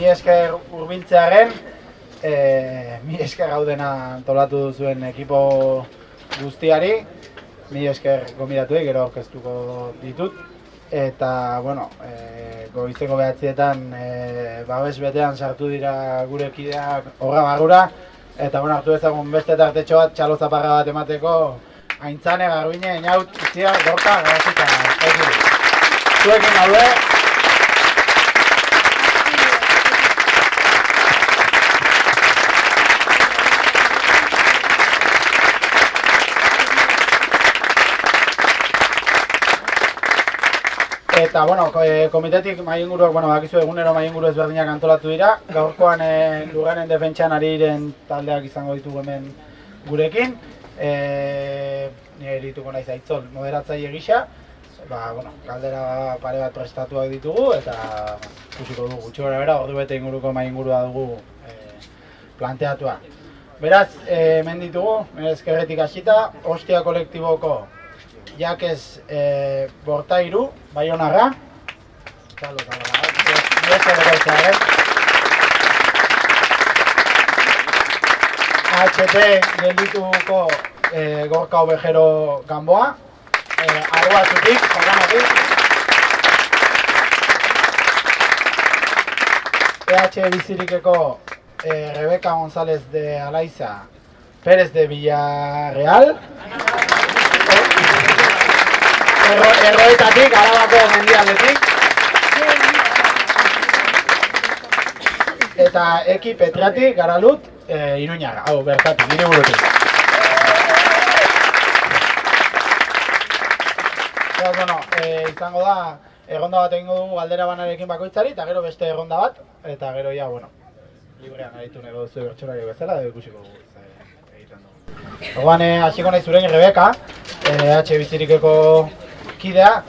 esker hurbiltzearen, mi esker gaudena antolatu duzuen ekipo guztiari, mi esker gomidatuei, gero aurkeztuko ditut. Eta, bueno, goizeko 9:00etan babes betean sartu dira gure kideak horra barrura. Eta, bueno, hartu ezagun beste tartetxo bat, txalo zaparra bat emateko, Aintzane, Garbiñe, Einaut, Izia, Gorka, Garasita. Zuekin gaude. Eta, bueno, komitetik mahainguruak, bakizu egunero mahainguru ezberdinak antolatu dira. Gaurkoan Lurraren defentsan ari diren taldeak izango ditugu hemen gurekin. Nire erituko naiz Aitzol moderatzaile gisa. Galdera pare bat prestatuak ditugu eta ikusiko dugu gutxi gora bera, ordu bete inguruko mahaingurua dugu planteatua. Beraz, hemen ditugu, eskerretik hasita, Ostia kolektiboko Jakez Bortairu, Baionarra. HT geldituko Gorka Ovejero Gamboa. Arruatzutik, Jagamatik. EH Bizirikeko Rebeka González de Alaiza Pérez de Villarreal. Erroetatik, Arabako mendialdetik. Eta Eki Petratik, Garalut, Iruñaga, hau bertatik, nire burutik. Izango da, erronda bat egingo dugu galdera banarekin bakoitzari, eta gero beste erronda bat, eta gero ja, librean aritu nego duzu bertsolari bezala, edo ikusiko dugu egiten dugu. Orduan, hasiko nahi zuren Rebeka, H Bizirikeko kidea,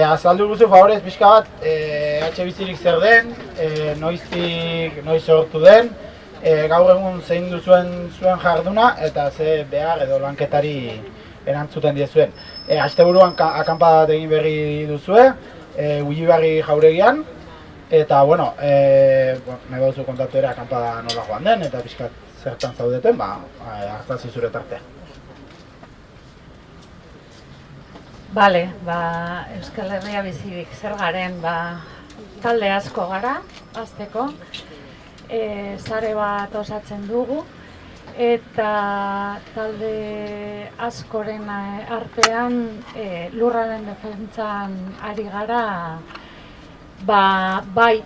azaldu guzu favorez pixka bat, H Bizirik zer den, noiz sortu den, gaur egun zein duzuen jarduna, eta ze behar edo lanketari erantzuten diezuen. Asteburuan akanpada bat egin berri duzue, Ulibarri jauregian, eta, nego duzu kontatu ere akanpada nola joan den, eta pixkat zertan zaudeten, hartzazi zure tartea. Bale, Euskal Herria Bizirik zer garen, talde asko gara, hasteko, sare bat osatzen dugu, eta talde askoren artean Lurraren defentsan ari gara, bai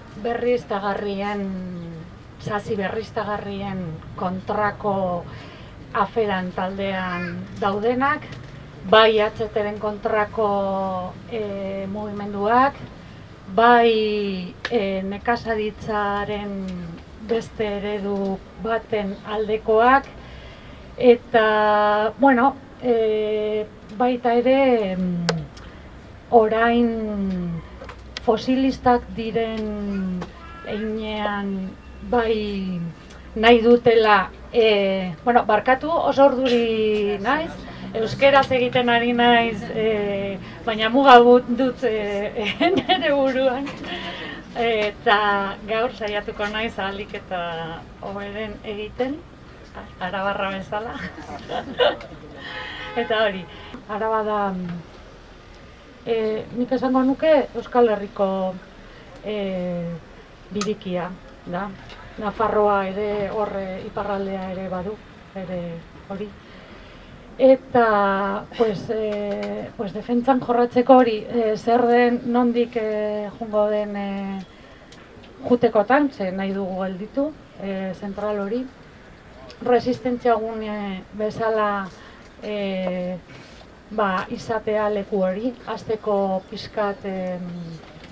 sasi berriztagarrien kontrako aferan taldean daudenak, bai HTren kontrako mugimenduak, bai nekazaritzaren beste eredu baten aldekoak, eta, baita ere, orain fosilistak diren einean bai nahi dutela, barkatu oso orduri naiz, euskeraz egiten ari naiz, baina muga dut nire buruan. Eta gaur saiatuko naiz ahalik eta hoberen egiten, arabarra bezala. Eta hori, araba da, nik esango nuke Euskal Herriko birikia da. Nafarroa ere horre iparraldea ere badu, ere hori. Eta, defentsan jorratzeko hori, zer den nondik jungo den jutekotan, ze nahi dugu gelditu, zentral hori. Resistentzia gune bezala izatea leku hori, hasteko pixkat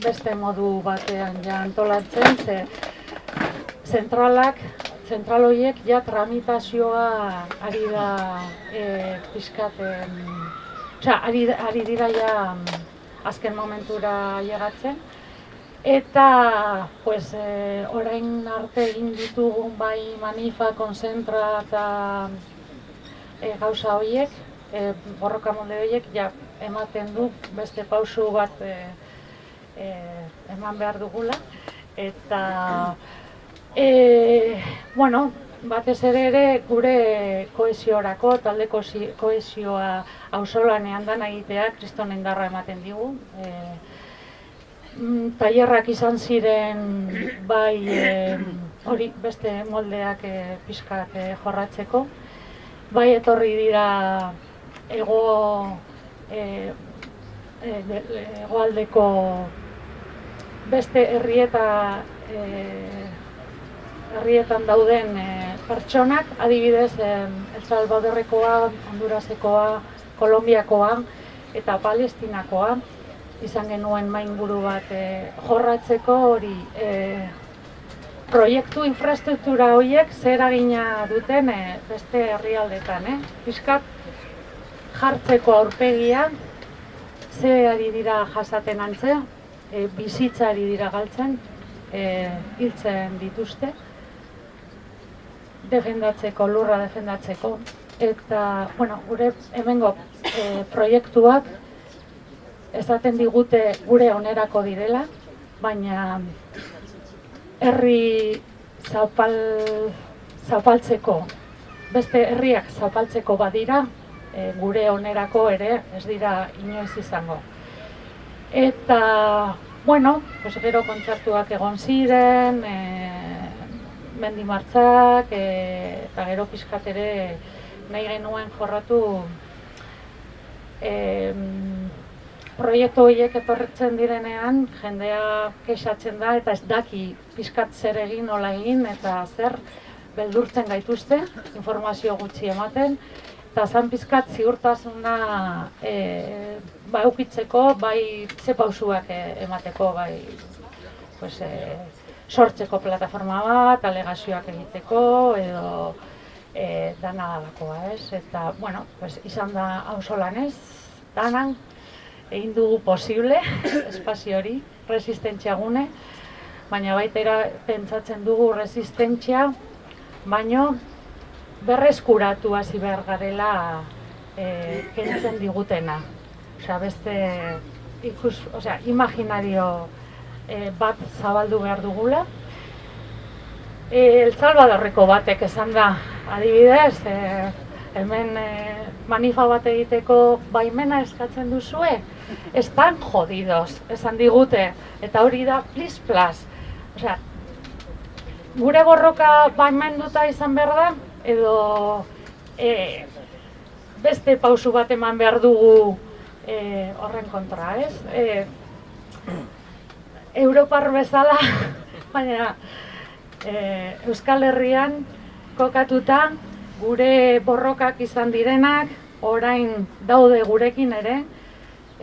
beste modu batean ja antolatzen, ze zentral horiek ja tramitazioa ari da pixkat, ari dira ja azken momentura llegatzen. Eta, orain arte egin ditugun bai manifa, konzentra eta gauza horiek, borroka molde horiek, ja ematen du beste pausu bat eman behar dugula. Eta Bueno, batez ere gure kohesiorako, talde kohesioa auzolanean dan egitea kriston indarra ematen digu. Tailerrak izan ziren bai hori beste moldeak pixkat jorratzeko. Bai etorri dira hegoaldeko beste herrietan dauden pertsonak, adibidez El Salvadorrekoa, Hondurasekoa, Kolonbiakoa eta Palestinakoa izan genuen mainguru bat jorratzeko hori proiektu infrastruktura horiek zer eragina duten beste herrialdetan, pixkat jartzeko aurpegia, ze ari dira jasaten antzea, bizitza ari dira galtzen, hiltzen dituzte, defendatzeko, lurra defendatzeko. Eta, bueno, gure hemengo proiektuak esaten digute gure onerako direla, baina herri zapaltzeko, beste herriak zapaltzeko badira, gure onerako ere ez dira inoiz izango. Eta, bueno, gero kontzertuak egon ziren, mendimartzak, eta gero pixkat ere nahi genuen jorratu proiektu horiek etorretzen direnean, jendea kexatzen da eta ez daki pixkat zer egin, nola egin eta zer beldurtzen gaituzte, informazio gutxi ematen, eta zan pixkat ziurtasuna eukitzeko, bai ze pausuak emateko, bai sortzeko plataforma bat, alegazioak egiteko, edo dana dalakoa, ez? Eta, bueno, izan da auzolanez, danan, egin dugu posible, espazio hori, resistentzia gune, baina baitera pentsatzen dugu resistentzia, baino berreskuratu hasi behar garela kentzen digutena. Osea, beste imaginario bat zabaldu behar dugula. El Salvadorreko batek esan da, adibidez, hemen manifa bat egiteko baimena eskatzen duzue, estan jodidos, esan digute, eta hori da plis-plas. Osea, gure borroka baimenduta izan behar da, edo beste pausu bat eman behar dugu horren kontra, ez? Europar bezala, baina Euskal Herrian kokatuta, gure borrokak izan direnak, orain daude gurekin ere,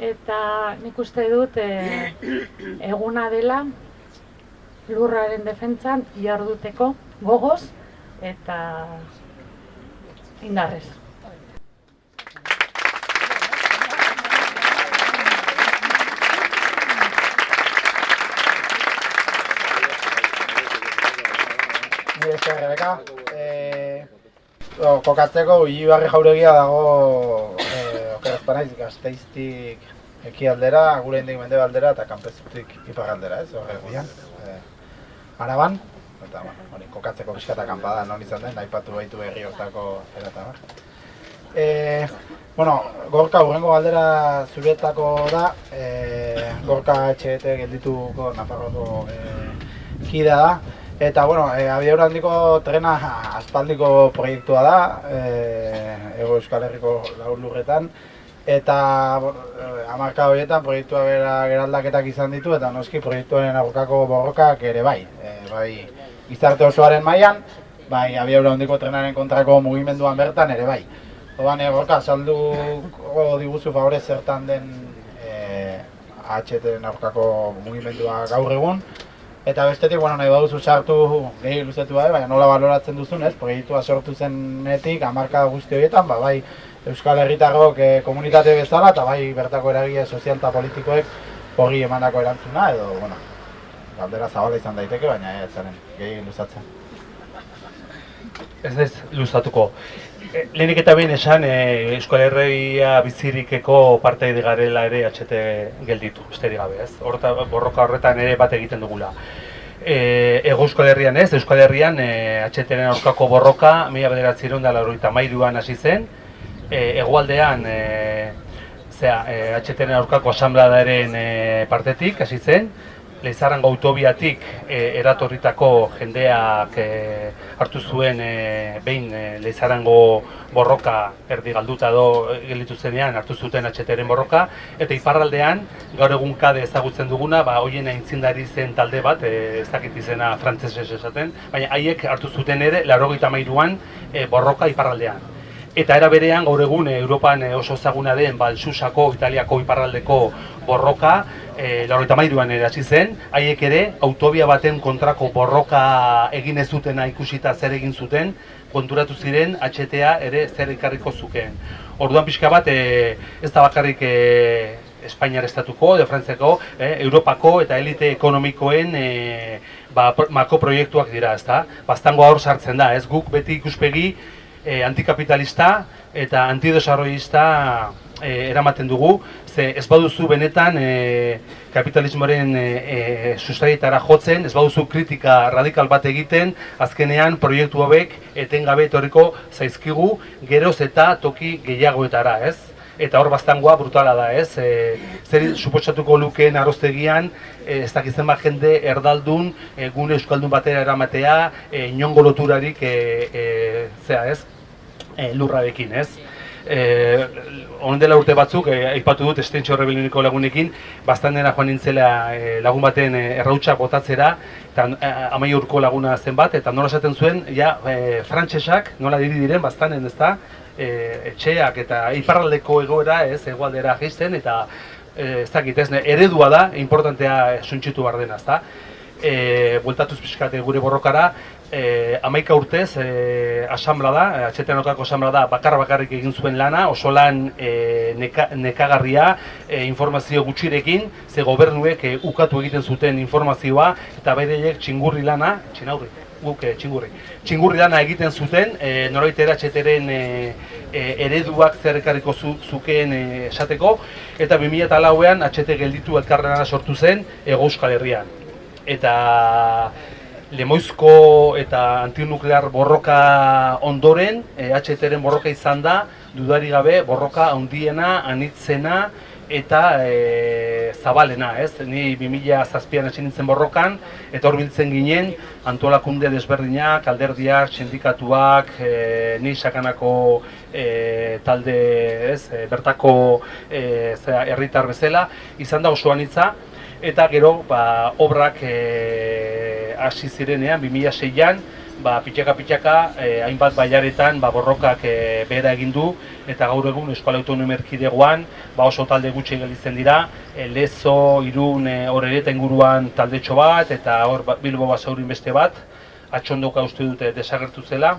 eta nik uste dut eguna dela lurraren defentsan jarduteko gogoz eta indarrez. Mire esker, Rebeka. Kokatzeko Iribarri jauregia dago okerazpa naiz Gasteiztik ekialdera, gure indik mendebaldera eta Kanpezutik iparraldera, ez? Horregian, Araban, eta hori kokatzeko pixkata kanpada non izan den, aipatu baitu herri hortako eta bar. Bueno, Gorka hurrengo galdera zuretako da, Gorka Etxeete geldituko Nafarroako kidea da. Eta, bueno, abiadura handiko trena aspaldiko proiektua da, Hego Euskal Herriko lau lurretan. Eta, hamarka horietan proiektua geraldaketak izan ditu, eta noski proiektuaren aurkako borrokak ere bai. Bai, gizarte osoaren mailan, bai, abiadura handiko trenaren kontrako mugimenduan bertan ere bai. Orduan, Gorka, salduko diguzu favorez zertan den AHT-en aurkako mugimendua gaur egun. Eta bestetik, nahi baduzu sartu gehi luzetu bai, baina nola baloratzen duzun, ez? Proiektua sortu zenetik, hamarkada guzti horietan, bai Euskal Herritarrok komunitate bezala, eta bai bertako eragile sozial eta politikoek horri emandako erantzuna, edo, galdera zabala izan daiteke, baina ez zaren gehi luzatzen. Ez naiz luzatuko. Lehenik eta behin esan, Euskal Herria bizirikeko parte garela ere AHT gelditu, besterik gabe, ez? Borroka horretan ere bat egiten dugula. Hego Euskal Herrian ez, Euskal Herrian HTren aurkako borroka 1993an hasi zen. Hegoaldean HTren aurkako asanbladaren partetik hasi zen. Leizarango autobiatik eratorritako jendeak hartu zuen behin Leizarango borroka erdi galduta gelditu zenean hartu zuten HTren borroka, eta iparraldean gaur egun kade ezagutzen duguna, hoien aintzindari zen talde bat, ez dakit izena frantsesez esaten, baina haiek hartu zuten ere 93an borroka iparraldean. Eta era berean gaur egun Europan oso ezaguna den Balsusako, Italiako iparraldeko borroka 93an hasi zen, haiek ere autobia baten kontrako borroka egin ez zutena ikusita zer egin zuten, konturatu ziren HTA ere zer ekarriko zukeen. Orduan pixka bat ez da bakarrik Espainiar estatuko, de Frantziako, Europako eta elite ekonomikoen makroproiektuak dira, ezta? Baztango hor sartzen da, ez guk beti ikuspegi antikapitalista eta antidesarrollista eramaten dugu, ze ez baduzu benetan kapitalismoaren sustaietara jotzen, ez baduzu kritika radikal bat egiten, azkenean proiektu hauek etengabe etorriko zaizkigu geroz eta toki gehiagoetara, ez? Eta hor baztangoa brutala da, ez? Zer suposatuko lukeen arroztegian, ez dakitzen bat jende erdaldun, gune euskaldun batera eramatea, inongo loturarik lurrarekin, ez? Honen dela urte batzuk, aipatu dut Estentxo Rebelioneko lagunekin, baztandena joan nintzela lagun baten errautsak botatzera, eta Amaiurko laguna zen bat, eta nola esaten zuen, frantsesak nola diren baztanen, ez da? Etxeak eta iparraldeko egoera, ez, hegoaldera jaisten, eta ez dakit, eredua da, importantea suntxitu behar dena, ez da? Bueltatuz pixkat gure borrokara, 11 urtez asanblada, HTren aurkako asanblada bakarrik egin zuen lana, oso lan nekagarria, informazio gutxirekin, ze gobernuek ukatu egiten zuten informazioa, eta beraiek txingurri lana, txingurri lana egiten zuten, noraitera HTren ereduak zer ekarriko zukeen esateko, eta 2004an HT gelditu elkarlana sortu zen Hego Euskal Herrian. Eta Lemoizko eta antinuklear borroka ondoren, HTren borroka izan da, dudari gabe borroka handiena, anitzena eta zabalena, ez? Ni 2007an hasi nintzen borrokan, eta hor biltzen ginen antolakunde desberdinak, alderdiak, sindikatuak, ni sakanako talde, ez? Bertako herritar bezala, izan da oso anitza. Eta gero, obrak hasi zirenean, 2006an, pitxaka, hainbat bailaretan borrokak behera egin du, eta gaur egun Euskal Autonomia Erkidegoan oso talde gutxi gelditzen dira, Lezo, Irun, Orereta inguruan taldetxo bat, eta hor Bilbo Basaurin beste bat, atxondoka uste dute desagertu zela,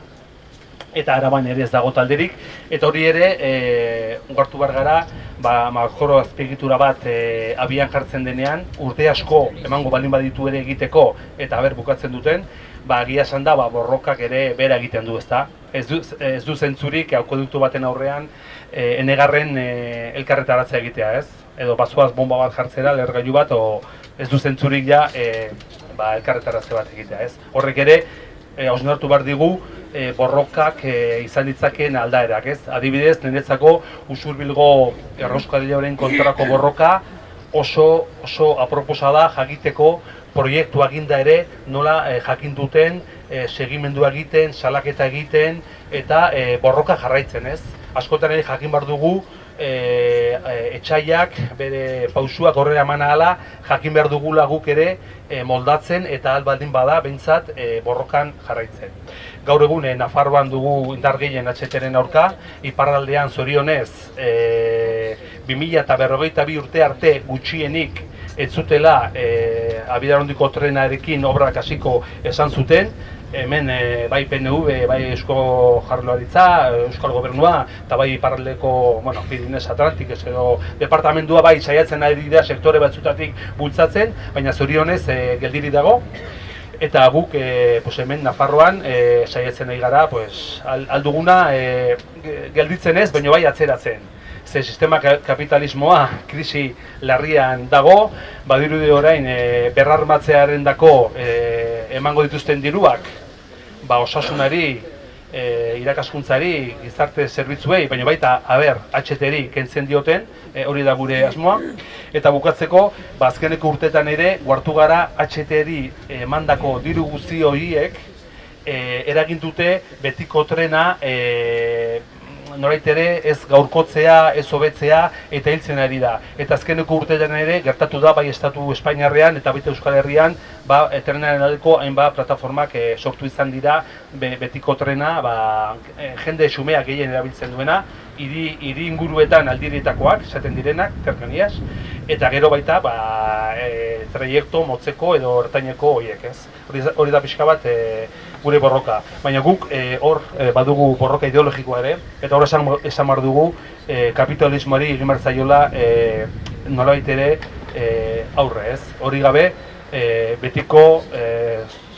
eta Araban ere ez dago talderik, eta hori ere, ongartu behar gara, makro azpiegitura bat abian jartzen denean, urte asko emango balin baditu ere egiteko, eta bukatzen duten, egia esan da borrokak ere bera egiten du, ezta? Ez du zentzurik akoduktu baten aurrean enegarren elkarretaratzea egitea, ez? Edo bazoaz bomba bat jartzera, lehergailu bat, ez du zentzurik ja elkarretaratze bat egitea, ez? Horrek ere, hausnartu behar digu, borrokak izan ditzakeen aldaerak, ez? Adibidez, niretzako Usurbilgo Errauskailuaren kontrako borroka oso aproposa da jakiteko proiektua eginda ere nola jakin duten, segimendua egiten, salaketa egiten eta borroka jarraitzen, ez? Askotan ere jakin behar dugu etxaiak bere pausuak horrela eman ahala, jakin behar dugula guk ere moldatzen eta albaldin bada behintzat borrokan jarraitzen. Gaur egun Nafarroan dugu indar gehien HTren aurka, iparraldean zorionez 2052 urte arte gutxienik ez zutela abiadurrondiko trenarekin obrak hasiko esan zuten. Hemen bai PNV, bai Eusko Jaurlaritza, Euskal Gobernua eta bai iparraldeko, Pirineos Atlantikes edo departamentua bai saiatzen ari dira sektore batzutatik bultzatzen, baina zorionez geldiri dago. Eta guk hemen Nafarroan saiatzen ari gara alduguna gelditzen ez, baina bai atzeratzen. ze sistema kapitalismoa krisi larrian dago, badirudi orain berrarmatzearen dako emango dituzten diruak, osasunari, irakaskuntzari, gizarte zerbitzuei, baina baita, HT-ri kentzen dioten, hori da gure asmoa. Eta bukatzeko, azkeneko urtetan ere, guartu gara HT-ri emandako diru guzti horiek eragin dute betiko trena norait ere ez gaurkotzea, ez hobetzea eta hiltzen ari da. Eta azkeneko urtetan ere gertatu da bai Estatu Espainiarrean eta baita Euskal Herrian trenaren aldeko hainbat plataformak sortu izan dira betiko trena jende xumea gehien erabiltzen duena, hiri inguruetan aldirietakoak, esaten direnak, terkaniaz, eta gero baita traiekto motzeko edo ertaineko horiek, ez? Hori da pixka bat gure borroka. Baina guk hor badugu borroka ideologikoa ere, eta hor esan behar dugu kapitalismoari egin behar zaiola nolabait ere aurre, ez? Hori gabe betiko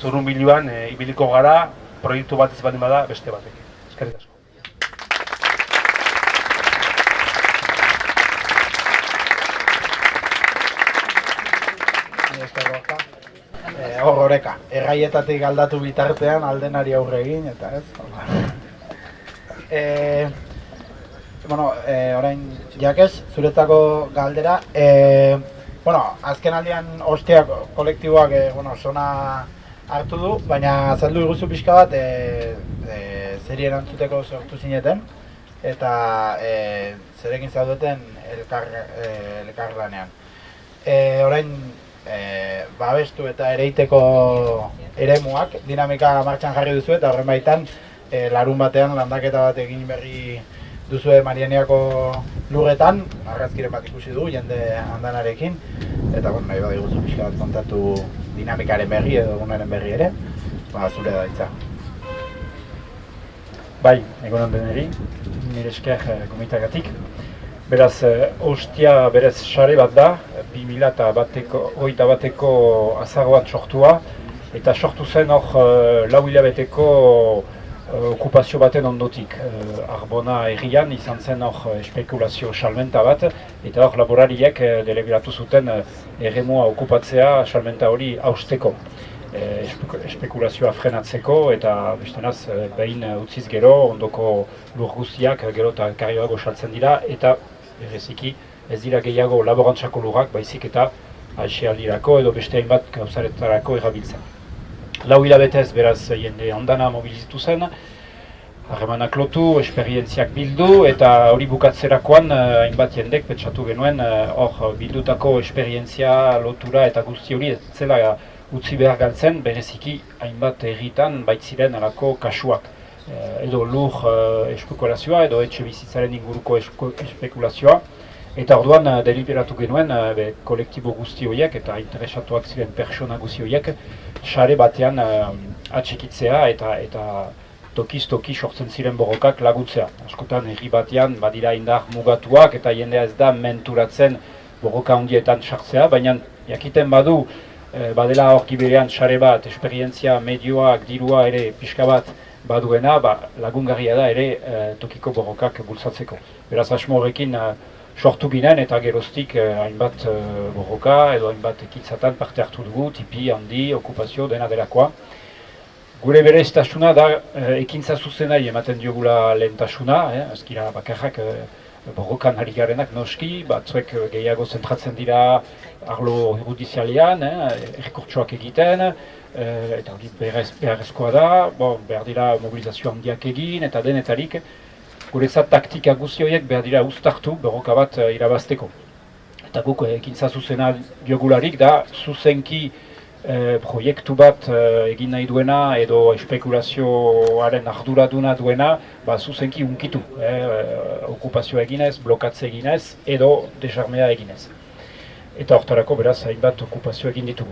zurrunbiloan ibiliko gara proiektu bat ez baldin bada beste batek. Eskerrik asko. Hor oreka, erraietatik aldatu bitartean aldenari aurre egin, eta ez? Orain, Jakes, zuretzako galdera. Azken aldian Ostia kolektiboak sona hartu du, baina azaldu iguzu pixka bat zeri erantzuteko sortu zineten, eta zerekin zaudeten elkarlanean. Orain, babestu eta ereiteko eremuak dinamika martxan jarri duzu eta horren baitan larun batean landaketa bat egin berri duzue Marianiako lurretan, argazkiren bat ikusi du jende andanarekin, eta nahi bat iguzu pixka bat kontatu dinamikaren berri edo egunaren berri ere, zure da hitza. Bai, egunon deneri, nire esker komitagatik. Beraz, Ostia berez sare bat da, 2021 bateko azaroan sortua, eta sortu zen hor 4 hilabeteko okupazio baten ondotik. Arbona herrian izan zen hor espekulazio salmenta bat, eta hor laborariek deliberatu zuten eremua okupatzea salmenta hori hausteko. Espekulazioa frenatzeko eta bestenaz behin utziz gero ondoko lur guztiak gero eta karioago saltzen dira eta bereziki ez dira gehiago laborantzako lurrak baizik eta aisialdirako edo beste hainbat gauzaretarako erabiltzen. 4 hilabetez beraz jende ondana mobilizitu zen, harremanak lotu, esperientziak bildu eta hori bukatzerakoan hainbat jendek pentsatu genuen hor bildutako esperientzia, lotura eta guzti hori ez zela utzi behar galtzen, bereziki hainbat herritan baitziren alako kasuak. Edo lur espekulazioa edo etxe bizitzaren inguruko espekulazioa. Eta orduan deliberatu genuen kolektibo guzti horiek eta interesatuak ziren pertsona guzti horiek sare batean atxikitzea eta tokiz-toki sortzen ziren borrokak laguntzea. Askotan herri batean badira indar mugatuak eta jendea ez da menturatzen borroka handietan sartzea, baina jakiten badu badela horki berean sare bat, esperientzia, medioak, dirua ere pixka bat baduena, lagungarria da ere tokiko borrokak bultzatzeko. Beraz asmo horrekin sortu ginen eta geroztik hainbat borroka edo hainbat ekintzatan parte hartu dugu, tipi, handi, okupazio, dena delakoa. Gure berezitasuna da ekintza zuzenari ematen diogula lehentasuna, azkira bakarrak borrokan ari garenak noski, batzuek gehiago zentratzen dira arlo judizialean, errekurtsoak egiten, eta hori beharrezkoa da, behar dira mobilizazio handiak egin eta denetarik, guretzat taktika guzti horiek behar dira uztartu borroka bat irabazteko. Eta guk ekintza zuzena diogularik da zuzenki proiektu bat egin nahi duena edo espekulazioaren arduraduna duena zuzenki unkitu. Okupazioa eginez, blokatze eginez edo desarmea eginez. Eta hortarako beraz hainbat okupazio egin ditugu.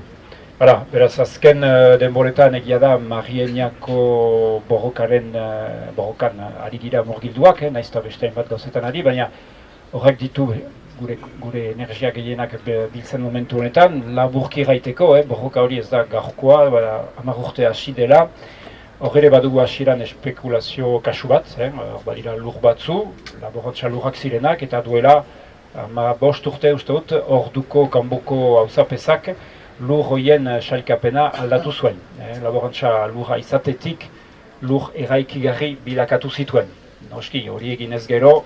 Beraz azken denboretan egia da Marianiako borrokan ari dira murgilduak, nahiz eta beste hainbat gauzetan ari, baina horrek ditu gure energia gehienak biltzen momentu honetan, laburki gaiteko, borroka hori ez da gaurkoa, 10 urte hasi dela, Hor ere badugu hasieran espekulazio kasu bat, badira lur batzu, laborantza lurrak zirenak, eta duela 5 urte uste dut, orduko kanboko auzapezak lur hoien sailkapena aldatu zuen. Laborantza lurra izatetik lur eraikigarri bilakatu zituen. Noski, hori egin ez gero,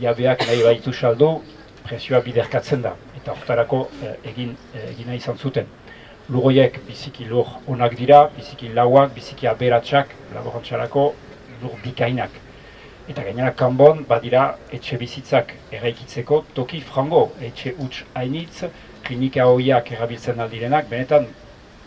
jabeak nahi baitu saldu, prezioa biderkatzen da, eta hortarako egin nahi izan zuten. Lur horiek biziki lur onak dira, biziki lauak, biziki aberatsak, laborantzarako lur bikainak. Eta gainera kanbon badira etxe bizitzak eraikitzeko toki frango, etxe huts hainitz, klinika horiak erabiltzen aldirenak, benetan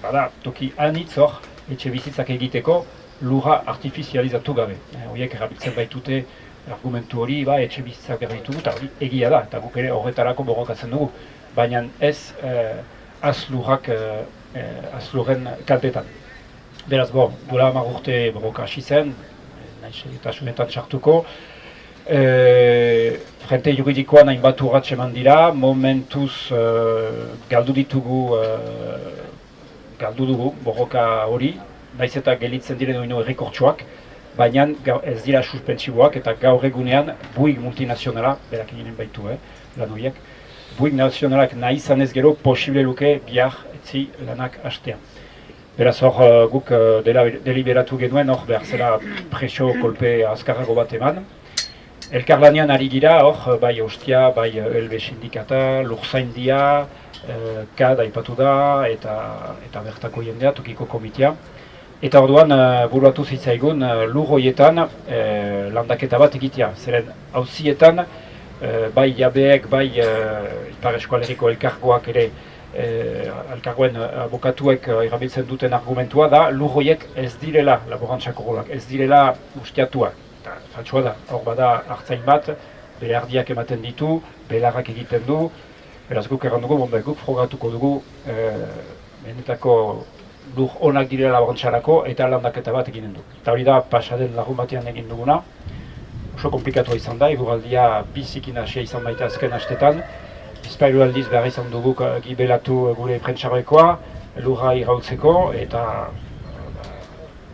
bada toki hainitz hor etxe bizitzak egiteko lurra artifizializatu gabe. Horiek erabiltzen baitute argumentu hori, etxe bizitzak behar ditugu, eta hori egia da, eta guk ere horretarako borrokatzen dugu. Baina ez azlurren kaltetan. Beraz, duela 10 urte borroka hasi zen, naiz eta sunetan txartuko. Frente juridikoan hainbat urrats eman dira, momentuz galdu dugu borroka hori, naiz eta gelitzen diren oino errekortsuak, baina ez dira suspentsiboak eta gaur egunean Bouygues multinazionala, berak eginen baitu, lan horiek, Bouygues nazionalak nahi izan ez gero posible luke bihar etzi lanak hastean. Beraz hor guk deliberatu genuen, hor behar zela preso kolpe azkarrago bat eman. Elkarlanean ari gira, hor bai Ostia, bai LB sindikata, Lurzaindia, KAD aipatu da, eta bertako jendea, tokiko komitea. Eta orduan buruatu zitzaigun lur horietan landaketa bat egitea. Zeren auzietan bai jabeek, bai Ipar Eskualerriko elkargoak ere, elkargoen abokatuek erabiltzen duten argumentua da lur horiek ez direla laborantzako golak, ez direla ustiatuak. Eta faltsua da, hor bada hartzain bat, bere ardiak ematen ditu, belarrak egiten du, beraz guk erran dugu, guk frogatuko dugu benetako lur onak direla laborantzarako eta landaketa bat eginen du. Eta hori da pasaden lagun batean egin duguna, oso komplikatua izan da, eguraldia bizikin hasia izan baita azken hastetan. Bizpailu aldiz behar izan dugu gibelatu gure prentsaroekoa, lurra irautzeko, eta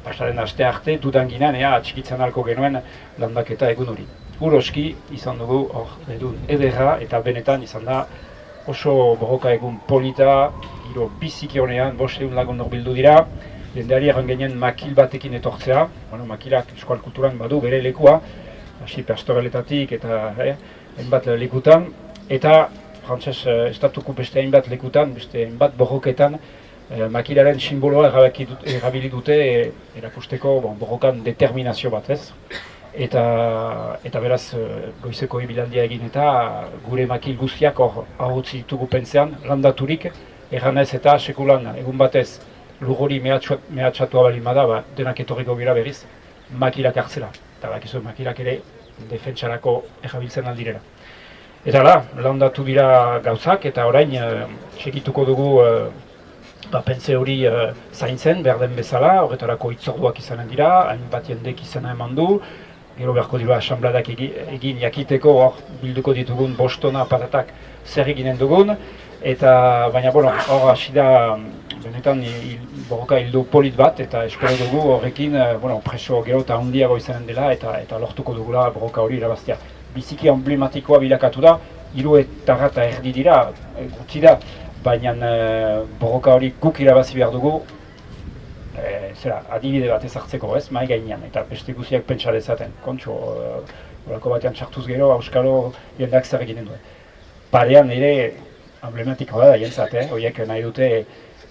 pasaren aste arte dudan ginen, atxikitzen halko genuen landaketa egun hori. Uroski izan dugu edun ederra eta benetan izan da oso borroka egun polita, giro biziki honean, 500 lagun bildu dira, jendeari erran genien makil batekin etortzea, makilak eskual kulturan badu bere lekua, hasi pastoraletatik eta hainbat lekutan, eta frantzes estatuko beste hainbat lekutan, beste hainbat borroketan, makilaren simboloa erabili dute erakusteko borrokan determinazio bat ez. Eta beraz goizeko ibilaldia egin eta gure makil guztiak hor ahotzi ditugu pentsean, landaturik, erranez eta sekulan egun batez lur hori mehatxatua balin bada, denak etorriko gira berriz makilak hartzela. Eta bakizu makilak ere defentsarako erabiltzen aldirela. Eta landatu dira gauzak eta orain segituko dugu pentze hori zaintzen, behar den bezala, horretarako hitzorduak izanen dira, hainbat jendek izena eman du, gero beharko dira asanbladak egin jakiteko hor bilduko ditugun 5 tona patatak zer eginen dugun, eta baina hor hasi da benetan borroka hildu polit bat, eta espero dugu horrekin preso gero eta handiago izanen dela eta lortuko dugula borroka hori irabaztea. Biziki emblematikoa bilakatu da, 3,5 dira, gutxi da, baina borroka hori guk irabazi behar dugu, adibide bat ezartzeko ez, mai gainean, eta beste guziak pentsa dezaten. Kontxo, horako batean txartuz gero, auskalo jendeak zer eginen duen. Parean ere emblematikoa da jentzat, horiek nahi dute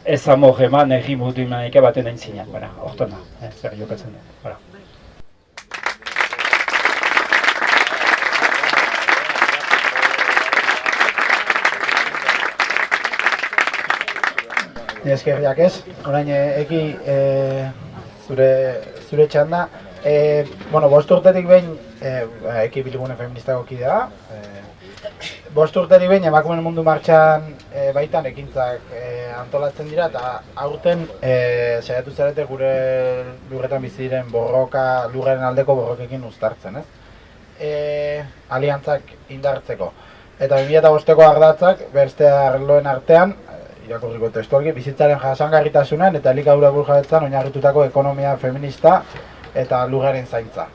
ez amor eman erri mudimanika baten aintzinean, hortan da, zer jokatzen da. Eskerriak ez, orain eki zure txanda. 5 urtetik behin, eki bilgune feministako kidea. 5 urtetik behin emakumeen mundu martxan baitan ekintzak antolatzen dira eta aurten saiatu zarete gure lurretan bizi diren borroka, lurraren aldeko borrokekin uztartzen, ez? Aliantzak indartzeko. Eta 2005ko ardatzak, beste arloen artean, irakurriko testualki, bizitzaren jasangarritasunean eta elikadura burjabetzan oinarritutako ekonomia feminista eta lurraren zaintza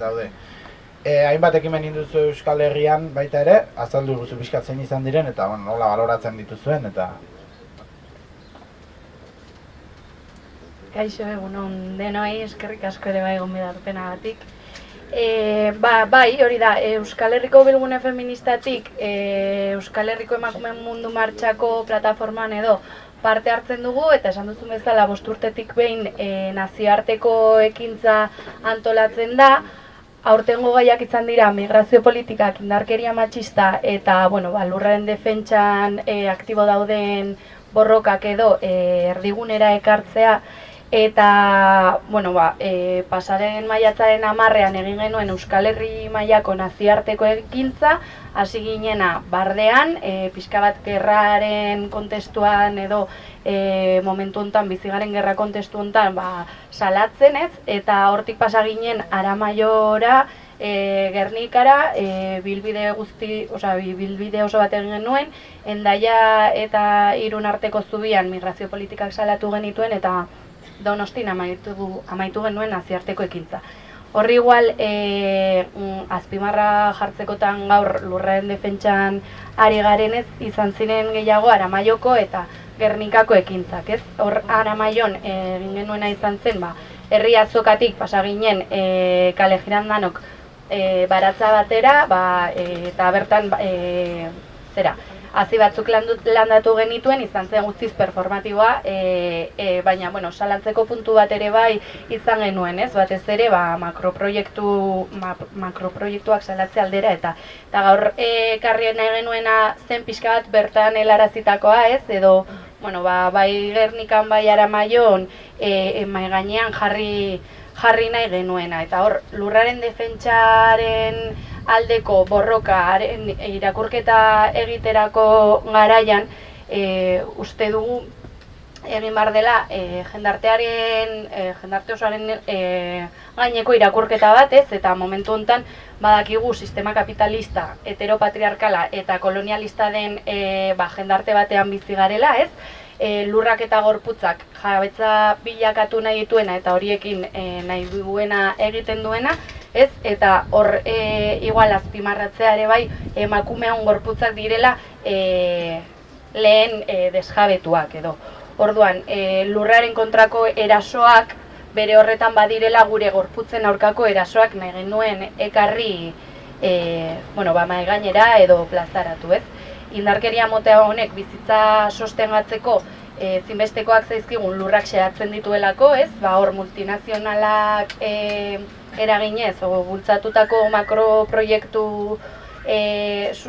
daude. Hainbat ekimen induzu Euskal Herrian baita ere, azaldu guzu pixkat zein izan diren eta nola baloratzen dituzuen eta... Kaixo, egunon denoi, eskerrik asko ere bai gonbidapenagatik. Bai, hori da, Euskal Herriko Bilgune Feministatik Euskal Herriko Emakumeen Mundu Martxako plataforman edo parte hartzen dugu eta esan duzun bezala 5 urtetik behin nazioarteko ekintza antolatzen da. Aurtengo gaiak izan dira migrazio politikak, indarkeria matxista eta lurraren defentsan aktibo dauden borrokak edo erdigunera ekartzea. Eta, pasaren maiatzaren 10ean egin genuen Euskal Herri mailako nazioarteko ekintza, hasi ginena bardean, pixka bat gerraren kontestuan edo momentu honetan, bizigaren gerra kontestu honetan salatzen ez, eta hortik pasa ginen Aramaiora, Gernikara, bilbide oso bat egin genuen, Hendaia eta Irun arteko zubian migrazio politikak salatu genituen eta Donostin amaitu genuen nazioarteko ekintza. Horri igual, azpimarra jartzekotan gaur lurraren defentsan ari garenez, izan ziren gehiago Aramaioko eta Gernikako ekintzak, ez? Hor Aramaion egin genuena izan zen, herri azokatik pasa ginen kale Girandanok baratza batera, eta bertan hazi batzuk landatu genituen, izan zen guztiz performatiboa, baina, salantzeko puntu bat ere bai izan genuen, ez? Batez ere, makroproiektuak salatze aldera, eta gaur ekarri nahi genuena zen pixka bat bertan helarazitakoa, ez? Edo, bai Gernikan, bai Aramaion, mahai gainean jarri nahi genuena, eta hor, lurraren defentsaren aldeko borrokaren irakurketa egiterako garaian, uste dugu egin behar dela jendarte osoaren gaineko irakurketa bat, ez? Eta momentu honetan badakigu sistema kapitalista, heteropatriarkala eta kolonialista den jendarte batean bizi garela, ez? Lurrak eta gorputzak jabetza bilakatu nahi dituena eta horiekin nahi duena egiten duena, ez? Eta hor igual azpimarratzea ere bai emakumeon gorputzak direla lehen desjabetuak edo. Orduan, lurraren kontrako erasoak bere horretan badirela gure gorputzen aurkako erasoak nahi genuen ekarri mahai gainera edo plazaratu, ez? Indarkeria motea honek bizitza sostengatzeko zinbestekoak zaizkigun lurrak xehatzen dituelako, ez? Hor multinazionalak eraginez, bultzatutako makroproiektu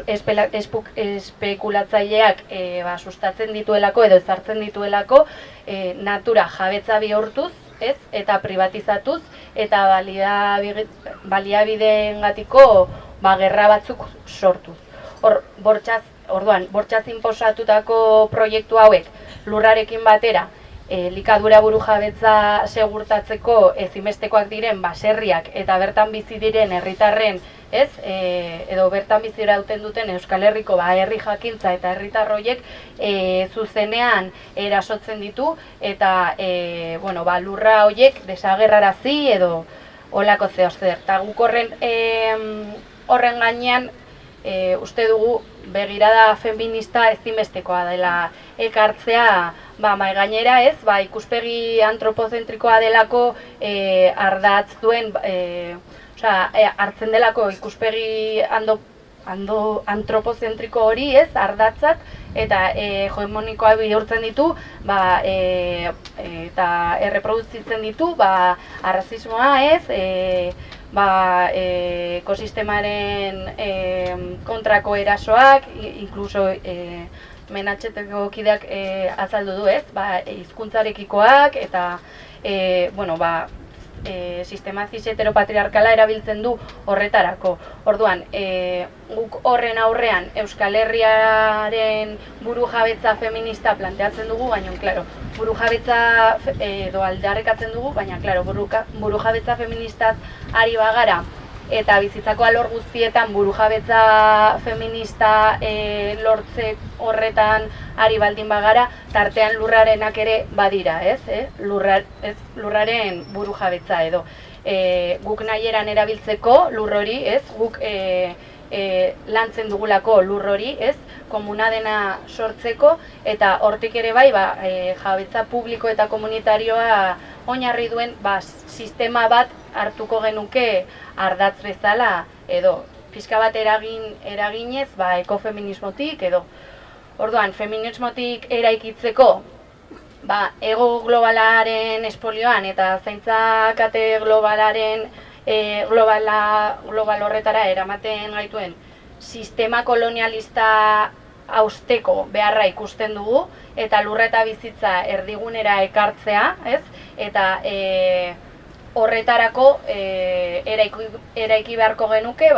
espekulatzaileak sustatzen dituelako edo ezartzen dituelako natura jabetza bihurtuz, ez? Eta privatizatuz eta baliabideengatiko gerra batzuk sortuz. Orduan, bortxaz inposatutako proiektu hauek lurrarekin batera likadura burujabetza segurtatzeko ezinbestekoak diren baserriak eta bertan bizi diren herritarren, ez? Edo bertan bizi irauten duten Euskal Herriko herri jakintza eta herritar horiek zuzenean erasotzen ditu eta lurra horiek desagerrarazi edo holako zeozer. Eta guk horren gainean uste dugu begirada feminista ezinbestekoa dela ekartzea mahai gainera, ez? Ikuspegi antropozentrikoa delako ardatz duen, hartzen delako ikuspegi antropozentriko hori, ez? Ardatzat eta hegemonikoa bihurtzen ditu eta erreproduzitzen ditu arrazismoa, ez? Ekosistemaren kontrako erasoak, inkluso menatxeteko kideak azaldu du, ez? Hizkuntzarekikoak eta sistema cis-heteropatriarkala erabiltzen du horretarako. Orduan, guk horren aurrean Euskal Herriaren burujabetza feminista planteatzen dugu, baina, klaro, burujabetza edo aldarrikatzen dugu, baina, klaro, burujabetza feministaz ari bagara eta bizitzako alor guztietan burujabetza feminista lortze horretan ari baldin bagara, tartean lurrarenak ere badira, ez? Lurraren burujabetza edo. Guk nahieran erabiltzeko lur hori, ez? Guk lantzen dugulako lur hori, ez? Komuna dena sortzeko, eta hortik ere bai, jabetza publiko eta komunitarioa oinarri duen sistema bat hartuko genuke ardatz bezala, edo pixka bat eraginez ekofeminismotik, edo orduan feminismotik eraikitzeko ego globalaren espolioan eta zaintza kate globalaren global horretara eramaten gaituen sistema kolonialista hausteko beharra ikusten dugu, eta lurra eta bizitza erdigunera ekartzea, ez? Eta horretarako eraiki beharko genuke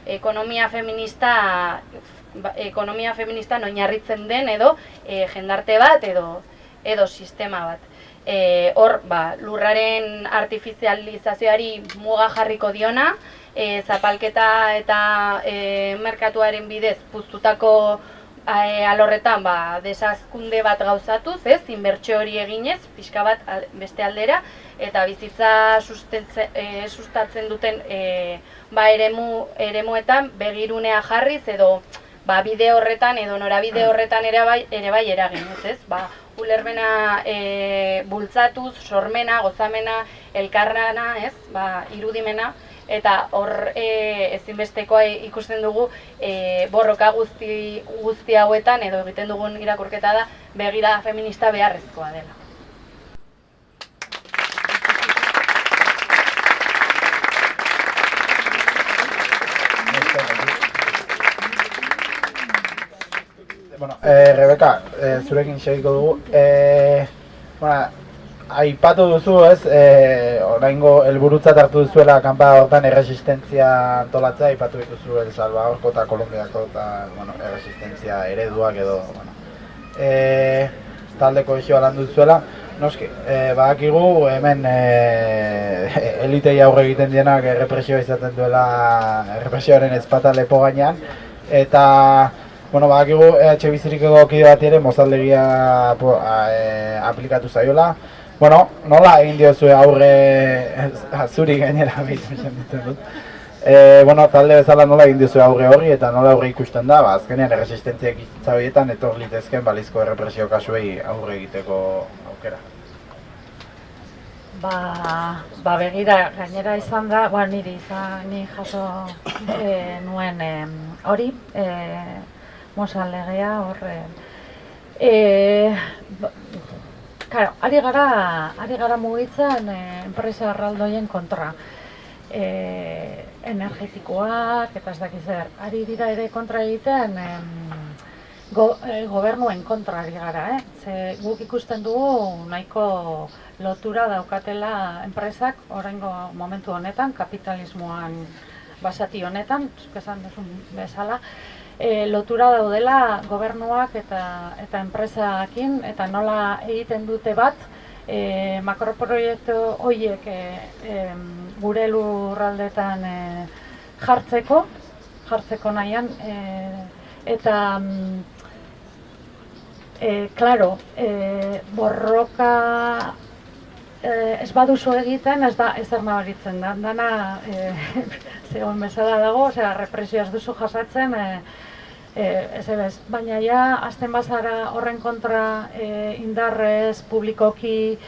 ekonomia feminista oinarritzen den edo jendarte bat edo sistema bat. Hor, lurraren artifizializazioari muga jarriko diona, zapalketa eta merkatuaren bidez puztutako alorretan desazkunde bat gauzatuz, ez, inbertsio hori eginez, pixka bat beste aldera, eta bizitza sustatzen duten eremuetan begirunea jarriz edo bide horretan edo norabide horretan ere bai eragin, ez? Ulermena bultzatuz, sormena, gozamena, elkarrana, ez? Irudimena, eta hor ezinbestekoa ikusten dugu borroka guzti hauetan edo egiten dugun irakurketa da begirada feminista beharrezkoa dela. Rebeka, zurekin segiko dugu. Aipatu duzu, ez, oraingo helburutzat hartu duzuela kanpada hortan erresistentzia antolatzea, aipatu dituzu El Salvadorko eta Kolonbiako eta erresistentzia ereduak edo talde kohesioa landu duzuela. Noski, badakigu hemen elitei aurre egiten dienak errepresioa izaten duela, errepresioaren ezpata lepo gainean, eta badakigu EH Biziriko kide bat ere mozaldegia aplikatu zaiola. Nola egin diozue aurre, zuri gainera behitzen ditzen dut. Talde bezala nola egin diozue aurre horri eta nola aurre ikusten da, azkenean erresistentziak itzabietan etor litezken balizko errepresio kasuei aurre egiteko aukera. Begira, gainera izan da, ni jaso nuen hori, Mozal legea horre. Ari gara mugitzen enpresa erraldoien kontra. Energetikoak eta ez dakiz zer. Ari dira ere kontra egiten gobernuen kontra ari gara. Ze guk ikusten dugu nahiko lotura daukatela enpresak oraingo momentu honetan, kapitalismoan basati honetan, zuk esan duzun bezala, lotura daudela gobernuak eta enpresakin, eta nola egiten dute bat makroproiektu horiek gure lurraldetan jartzeko nahian, eta borroka ez baduzu egiten, ez da ezer nabaritzen da. Dana zegoen bezala dago, represio ez duzu jasatzen, baina azten bazara horren kontra indarrez, publikoki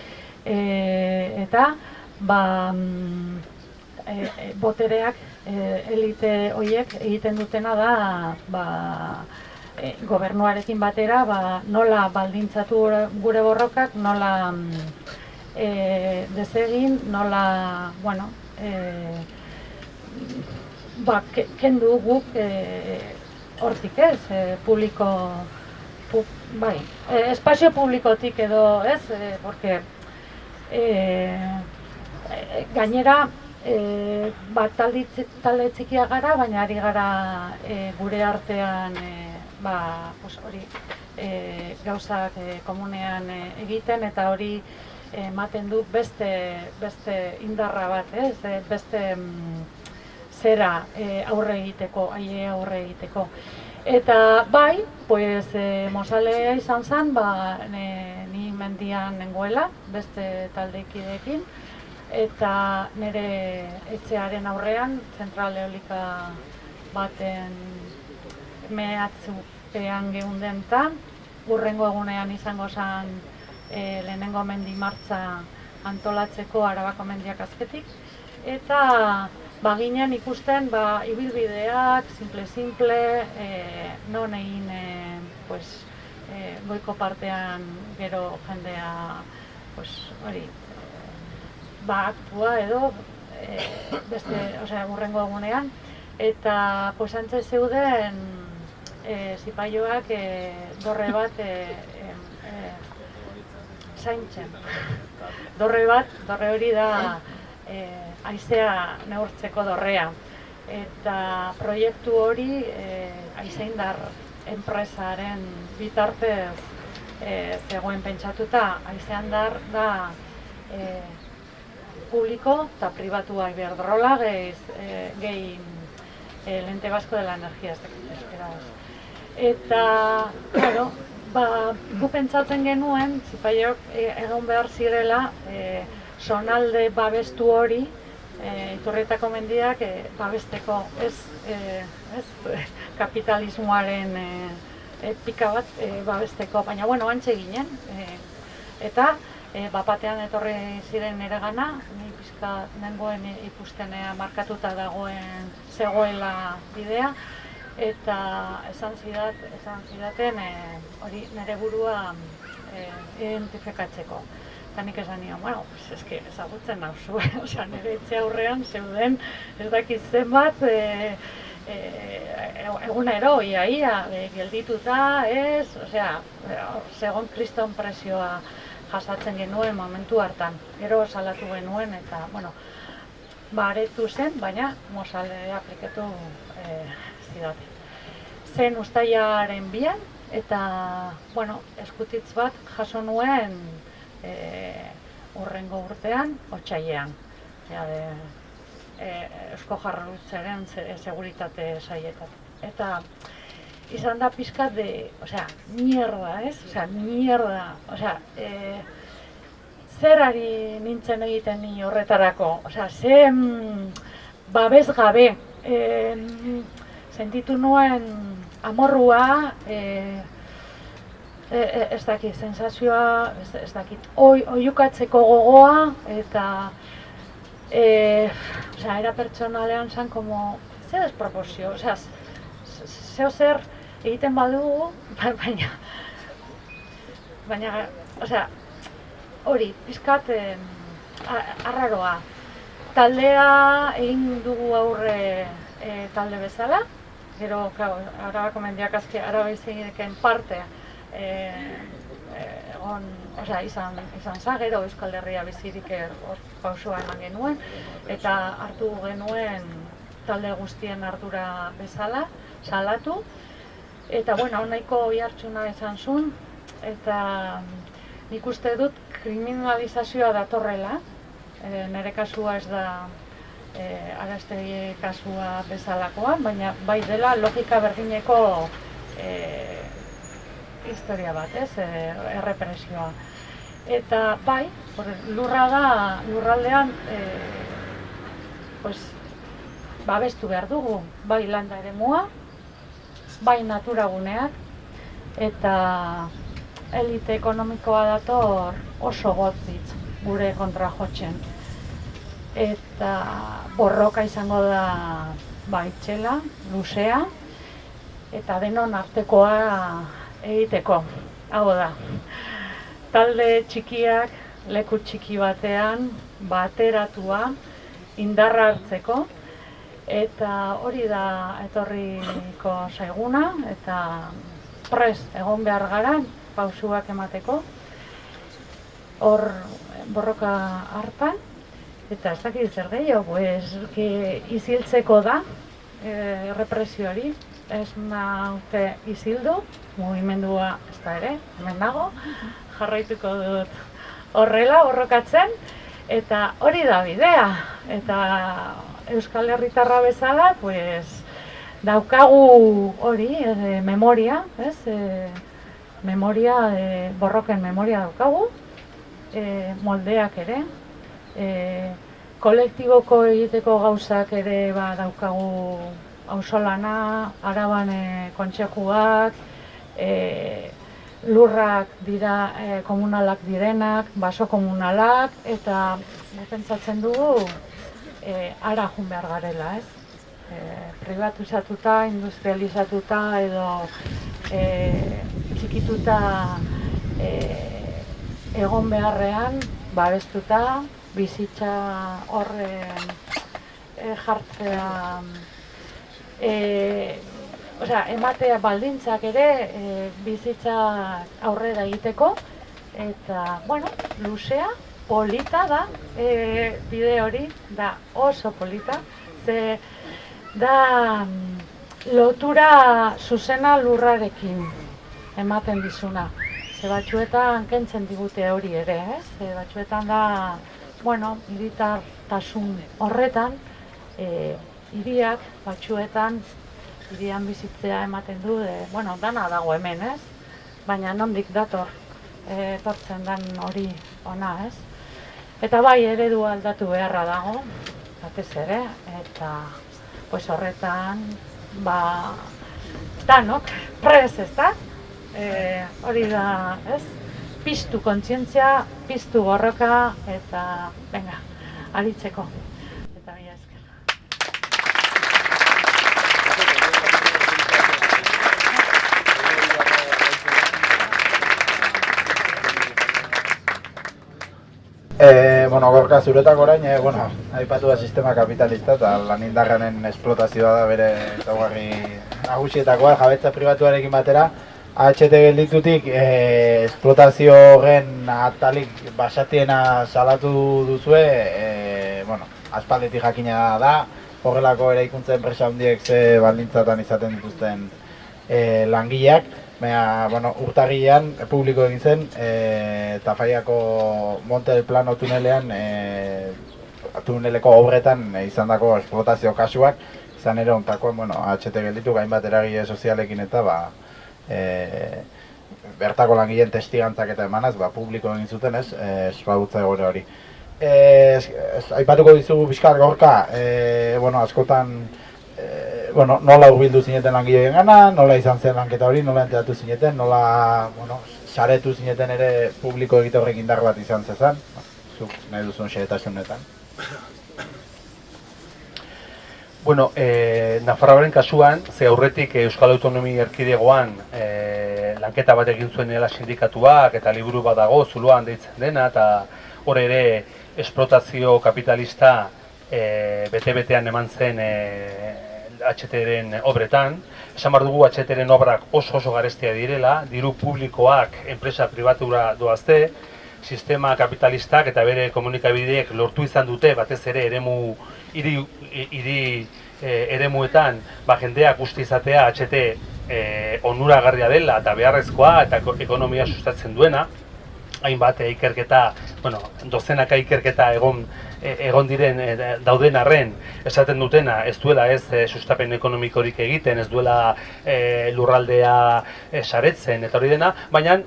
eta botereak, elite horiek egiten dutena da gobernuarekin batera nola baldintzatu gure borrokak, nola desegin, nola, kendu guk hortik ez, espazio publikotik edo ez, porque gainera talde txikia gara, baina ari gara gure artean gauzak komunean egiten, eta hori ematen du beste indarra bat, beste zera aurre egiteko, aie aurre egiteko. Eta bai, pues Mosalea izan zen, ni mendian nengoela, beste taldekideekin, eta nire etxearen aurrean, zentral eolika baten mehatzupean geunden eta hurrengo egunean izango zen lehenengo mendi martza antolatzeko Arabako mendiak azketik, eta baginen ikusten ibilbideak, simple, non egin goiko partean gero jendea hori aktua edo beste, hurrengo egunean, eta antze zeuden zipaioak dorre bat zaintzen. Dorre hori da haizea neurtzeko dorrea. Eta proiektu hori haizeindar enpresaren bitartez zegoen pentsatuta. Haizeindar da publiko eta pribatua iberdrola gehi Lente Vasco de la Energía. Eta, gu pentsatzen genuen, zipaiok egon behar zirela, zonalde babestu hori, Iturrietako mendiak babesteko, ez kapitalismoaren pika bat babesteko, baina antxe ginen. Eta bapatean etorri ziren nire gana, ni pizka nengoen ikustenea markatuta zegoela bidea, eta esan zidaten hori nire burua identifikatzeko. Eta nik esan nion, ezagutzen nauzu, nire etxe aurrean zeuden ez dakit zenbat egunero, ia, geldituta, segon kriston presioa jasatzen genuen momentu hartan. Gero salatu genuen eta, aretu zen, baina Mosale aplikatu zidaten. Zen ustailaren 2 eta, eskutitz bat jaso nuen hurrengo urtean, otsailean. Eusko Jaurlaritzaren seguritate saietan. Eta izan da pizkat mierda, ez? Mierda. Zer ari nintzen egiten ni horretarako? Ze babes gabe. Sentitu nuen amorrua, ez dakit, sensazioa, ez dakit, oiukatzeko gogoa, eta era pertsonalean zan ze desproporzio, zeo zer egiten badugu, baina, hori, pizkat arraroa. Taldea egin dugu aurre talde bezala, gero, Arabako mendiak azke Araba izegideken parte izan za, gero Euskal Herria bizirik pausua eman genuen, eta hartu genuen talde guztien ardura bezala, salatu, eta nahiko oihartzuna izan zuen, eta nik uste dut kriminalizazioa datorrela, nire kasua ez da Arastegi kasua bezalakoa, baina bai dela logika berdineko historia bat, errepresioa. Eta bai, lurraldean babestu behar dugu, bai landa eremua, bai naturaguneak, eta elite ekonomikoa dator oso gotzitz gure kontra jotzen. Eta borroka izango da itxela, luzea, eta denon artekoa egiteko. Hau da, talde txikiak leku txiki batean bateratua indarra hartzeko, eta hori da etorriko zaiguna, eta prest egon behar gara pausuak emateko, hor borroka hartan, eta ez dakit zer gehiago, iziltzeko da represioari, ez naute izildu, mugimendua ez da ere, hemen dago, jarraituko dut horrela, borrokatzen, eta hori da bidea, eta Euskal Herritarra bezala, pues, daukagu hori, memoria, ez? Memoria, borroken memoria daukagu, moldeak ere, kolektiboko egiteko gauzak ere daukagu auzolana, Araban kontsejuak, lurrak dira komunalak direnak, baso komunalak, eta pentsatzen dugu ara jun behar garela, ez? Privatizatuta, industrializatuta edo txikituta egon beharrean, babestuta, bizitza horren jartzea, ematea baldintzak ere bizitza aurrera egiteko, eta, bueno, luzea, polita da, bide hori, da oso polita, ze da lotura zuzena lurrarekin ematen dizuna. Ze batzuetan kentzen digute hori ere, ez? Ze batzuetan da, bueno, hiritartasun horretan, hiriak batzuetan, hirian bizitzea ematen du, bueno, dana dago hemen, ez? Baina nondik dator etortzen den hori ona, ez? Eta bai, eredu aldatu beharra dago, batez ere, eta pues horretan, danok, prez, ez da? Hori da, ez? Piztu kontzientzia, piztu borroka, eta, venga, aritzeko. Eta mila esker. Gorka, zuretak orain, aipatu da sistema kapitalista eta lan indarranen esplotazioa da bere ezaugarri nagusietakoa, jabetza pribatuarekin batera. AHT gelditutik esplotazio horren atalik basatiena salatu duzue, aspaldetik jakina da, horrelako eraikuntza enpresa handiek ze baldintzatan izaten dituzten langileak. Baina, urtarrilean publiko egin zen, Tafaiako Monte del Plano tunelean, tuneleko obretan izandako esplotazio kasuak, izan ere ontakoan, AHT gelditu gainbat eragile sozialekin eta bertako langileen testigantzak eta emanaz, publiko egin zuten ez, esklabutza egoera hori. Aipatuko dizugu pixkat Gorka, askotan nola hurbildu zineten langileen gana, nola izan zen lanketa hori, nola enteratu zineten, nola saretu zineten ere publiko egite horrek indar bat izan zezan, zuk nahi duzun xehetasunetan. Nafarroaren kasuan, ze aurretik Euskal Autonomia Erkidegoan lanketa bat egin zuen sindikatuak eta liburu bat dago, Zuloan deitzen dena, eta hor ere esplotazio kapitalista bete-betean eman zen AHT-ren obretan. Esan behar dugu AHT-ren obrak oso garestia direla, diru publikoak enpresa pribatura doazte, sistema kapitalistak eta bere komunikabideek lortu izan dute, batez ere hiri eremuetan jendeak uste izatea AHT onuragarria dela eta beharrezkoa eta ekonomia sustatzen duena. Hainbat ikerketa, dozenaka ikerketa egon diren dauden arren esaten dutena ez duela sustapen ekonomikorik egiten, ez duela lurraldea saretzen eta hori dena, baina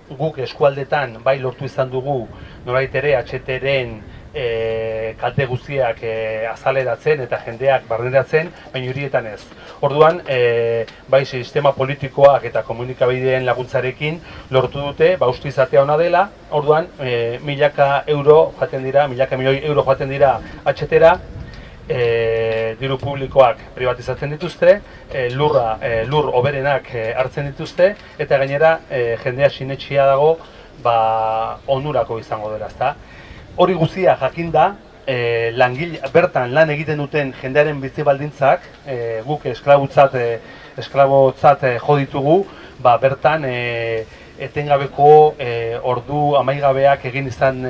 guk eskualdetan bai lortu izan dugu norbait ere AHT-ren kalte guztiak azaleratzen eta jendeak barneratzen, baina horietan ez. Orduan, bai sistema politikoak eta komunikabideen laguntzarekin lortu dute, uste izatea ona dela, orduan, milaka milioi euro joaten dira AHT-ra, diru publikoak privatizatzen dituzte, lur oberenak hartzen dituzte, eta gainera jendea sinetxia dago onurako izango dela, ezta? Hori guztia jakinda, bertan lan egiten duten jendearen bizi baldintzak, guk esklabotzat jo ditugu, bertan etengabeko ordu amaigabeak egin izan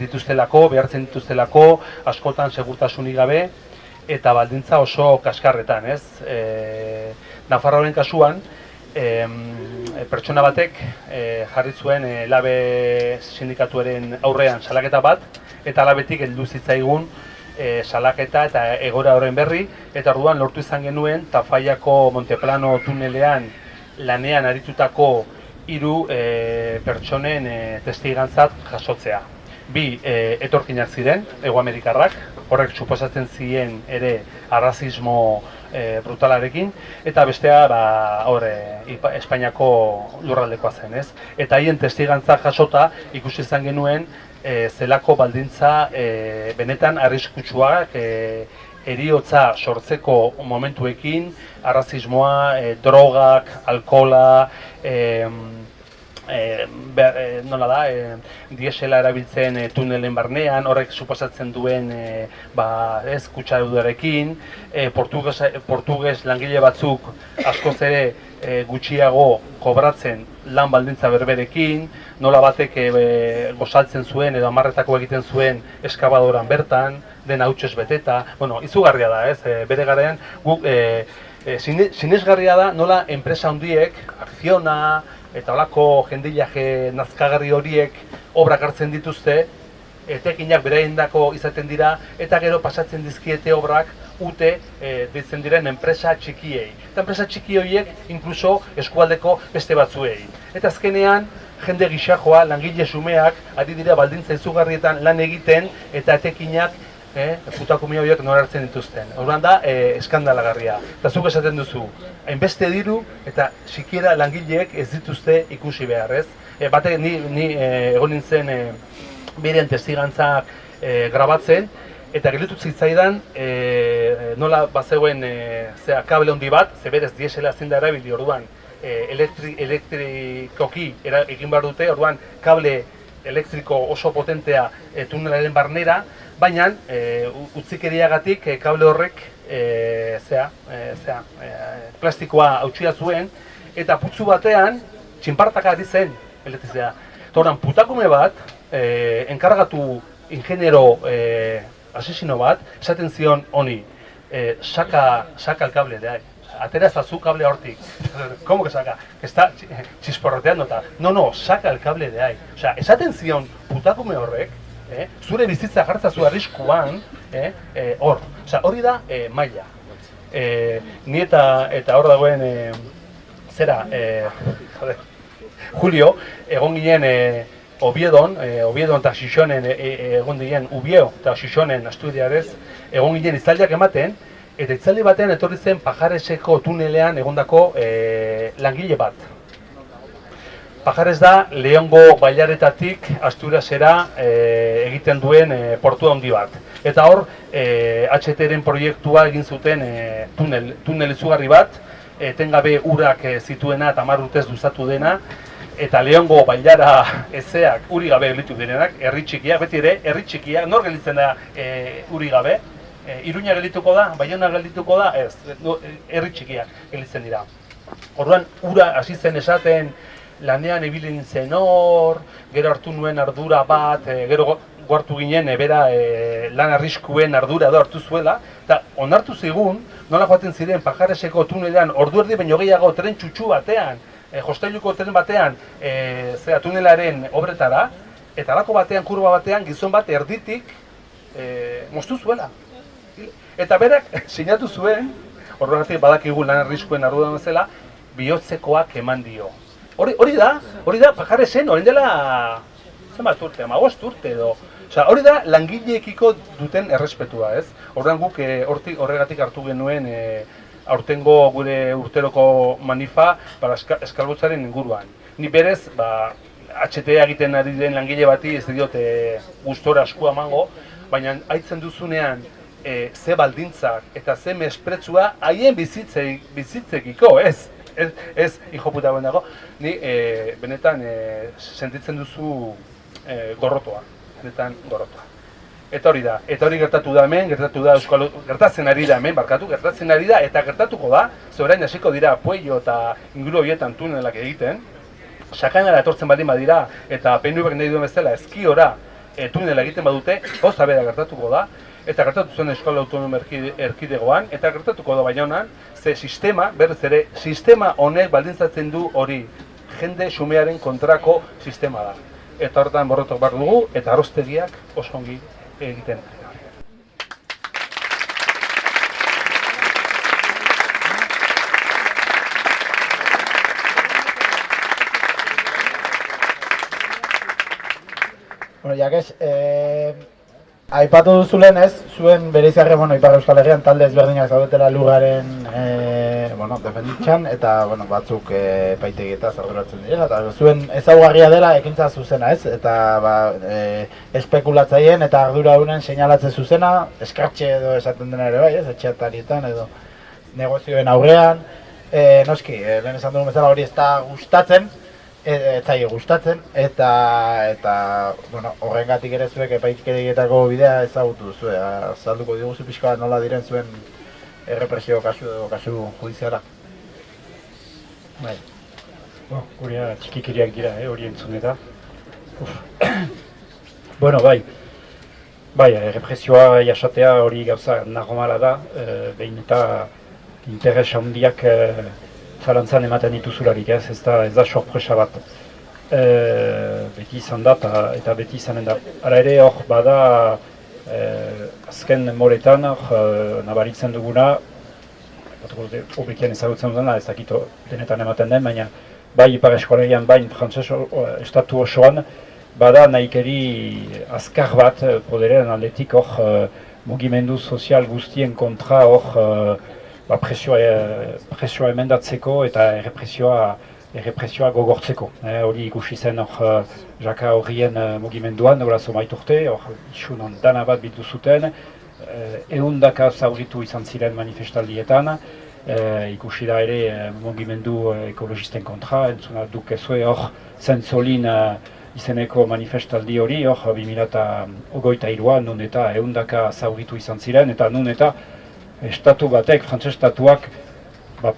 dituztelako, behartzen dituztelako, askotan segurtasunik gabe, eta baldintza oso kaskarretan, ez? Nafarroaren kasuan, pertsona batek jarri zuen Labe sindikatuaren aurrean salaketa bat, eta Labetik heldu zitzaigun salaketa eta egoera horren berri, eta orduan lortu izan genuen Tafallako Monteplano tunelean lanean aritutako 3 pertsonen testigantzat jasotzea. 2 etorkinak ziren, Hego Amerikarrak, horrek suposatzen ziren ere arrazismo brutalarekin, eta bestea Espainiako lurraldekoa zen, ez? Eta haien testigantza jasota ikusi izan genuen zelako baldintza benetan arriskutsuak heriotza sortzeko momentuekin, arrazismoa, drogak, alkohola, nola da, diesela erabiltzen tunelen barnean, horrek suposatzen duen kutsadudarekin, portuges langile batzuk askoz ere gutxiago kobratzen lan baldintza berberekin, nola batek gozaltzen zuen edo amarretako egiten zuen eskabadoran bertan, den hautsez beteta, bueno, izugarria da, ez, bere garaian, guk sinesgarria da nola enpresa handiek, Acciona, eta holako jendilaje nazkagarri horiek obrak hartzen dituzte, etekinak beraiendako izaten dira, eta gero pasatzen dizkiete obrak UTE deitzen diren enpresa txikiei. Eta enpresa txiki horiek inkluso eskualdeko beste batzuei. Eta azkenean, jende gixajoa, langile xumeak, ari dira baldintza izugarrietan lan egiten, eta etekinak putakumio horiek nora hartzen dituzten. Horren da, eskandalagarria. Eta zuk esaten duzu, hainbeste diru eta sikiera langileek ez dituzte ikusi behar, ez? Batek ni egon nintzen beren testigantzak grabatzen, eta gelditu zitzaidan nola bazegoen kable handi bat, ze berez diesela ezin da erabili, orduan elektrikoki egin behar dute, orduan kable elektriko oso potentea tunelaren barnera, baina utzikeriagatik kable horrek plastikoa hautsia zuen, eta putzu batean txinpartaka ari zen elektrizia. Toran putakume bat, enkargatu ingeniero asesino bat, esaten zion honi, saca el cable de ahí. Atera ezazu kable hortik. ¿Cómo que saca? Que está chisporroteando eta. No, saca el cable de ahí. O sea, esaten zion putakume horrek, zure bizitza jartzazu arriskuan, hor. O sea, hori da maila. Ni eta hor dagoen, Julio, egon ginen Oviedon eta Xixonen, egon ginen Ubieo eta Xixonen Asturiarez, egon ginen itzaldiak ematen, eta itzaldi batean etorri zen Pajareseko tunelean egondako langile bat. Pajares da Leongo bailaretatik Asturiasera egiten duen portu handi bat. Eta hor, HT-ren proiektua egin zuten tunel izugarri bat, etengabe urak zituena eta 10 urtez luzatu dena, eta Leongo bailara ezeak uri gabe gelditu direnak, herri txikiak, beti ere, herri txikiak, nor gelditzen da uri gabe? Iruña geldituko da, Baiona geldituko da, ez, herri txikiak gelditzen dira. Orduan, ura hasi zen esaten, lanean ibili nintzen hor, gero hartu nuen ardura bat, gero hartu ginen, bera lan arriskuen ardura da hartu zuela, eta onartu zigun, nola joaten ziren Pajareseko tunelean, ordu erdi baino gehiago tren txutxu batean, jostailuko tren batean, tunelaren obretara, eta alako batean, kurba batean, gizon bat erditik moztu zuela. Eta berak sinatu zuen, horregatik badakigu lan arriskuen ardura bezala, bihotzekoak eman dio. Hori da Pajaresen, orain dela zenbat urte, 15 urte edo. Osea, hori da langileekiko duten errespetua, ez? Orduan guk horregatik hartu genuen aurtengo gure urteroko manifa eskalbotzaren inguruan. Ni berez, HT egiten ari den langile bati ez diote gustora askua emango, baina aitzen duzunean ze baldintzak eta ze mespretzua haien bizitzekiko, ez hijo puta dago, ni benetan sentitzen duzu gorrotoa, benetan gorrotoa. Eta hori gertatu da hemen, gertatzen ari da hemen, gertatzen ari da eta gertatuko da, ze orain hasiko dira Puello eta inguru horietan tunelak egiten, sakanara etortzen baldin badira eta PNV-ek nahi duen bezala eskiora tunela egiten badute, gauza bera gertatuko da, eta gertatu zuen Euskal Autonomia Erkidegoan, eta gertatuko da Baionan, ze sistema, berriz ere, sistema honek baldintzatzen du hori, jende xumearen kontrako sistema da. Eta horretan borrotok behar dugu, eta arroztegiak oso ongi egiten. Bueno, jakez, aipatu duzu lehen ez, zuen bereizarre, Ipar Euskal Herrian talde ezberdinak zaudetela lugaren defenditzan, eta batzuk epaitegietaz arduratzen direla, eta zuen ezaugarria dela ekintza zuzena ez, eta espekulatzaileen eta arduradunen seinalatze zuzena, eskartxe edo esaten dena ere bai ez, etxeatarietan edo negozioen aurrean, noski, lehen esan dugun bezala hori ez da gustatzen, etzaile gustatzen, eta horrengatik ere zuek epaikerietako bidea ezagutu duzue. Azalduko diguzu pixka bat nola diren zuen errepresio kasu edo kasu judiziala. Bai. Gurea txikikeriak dira, hori entzun eta. Bai, errepresioa jasatea hori gauza normala da, behin eta interes handiak zalantzan ematen dituzularik, ez da sorpresa bat. Beti izan da eta beti izanen da. Hala ere hor bada azken moretan nabaritzen duguna, obrikien ezagutzen duguna, ez dakit denetan ematen den, baina bai Ipar Eskolegian, bai frantses estatu osoan, bada nahikeri azkar bat poderen aldetik hor mugimendu sozial guztien kontra hor presioa emendatzeko eta errepresioa gogortzeko. Hori ikusi zen hor jaka horrien mugimenduan, horaz omait urte, hor isunon dana bat bildu zuten, 100 zauritu izan ziren manifestaldietan, ikusi da ere mugimendu ekologisten kontra, entzuna dukezue hor zentzolin izeneko manifestaldi hori, hor 2023an, nun eta 100 zauritu izan ziren, eta nun eta estatu batek, frantses estatuak,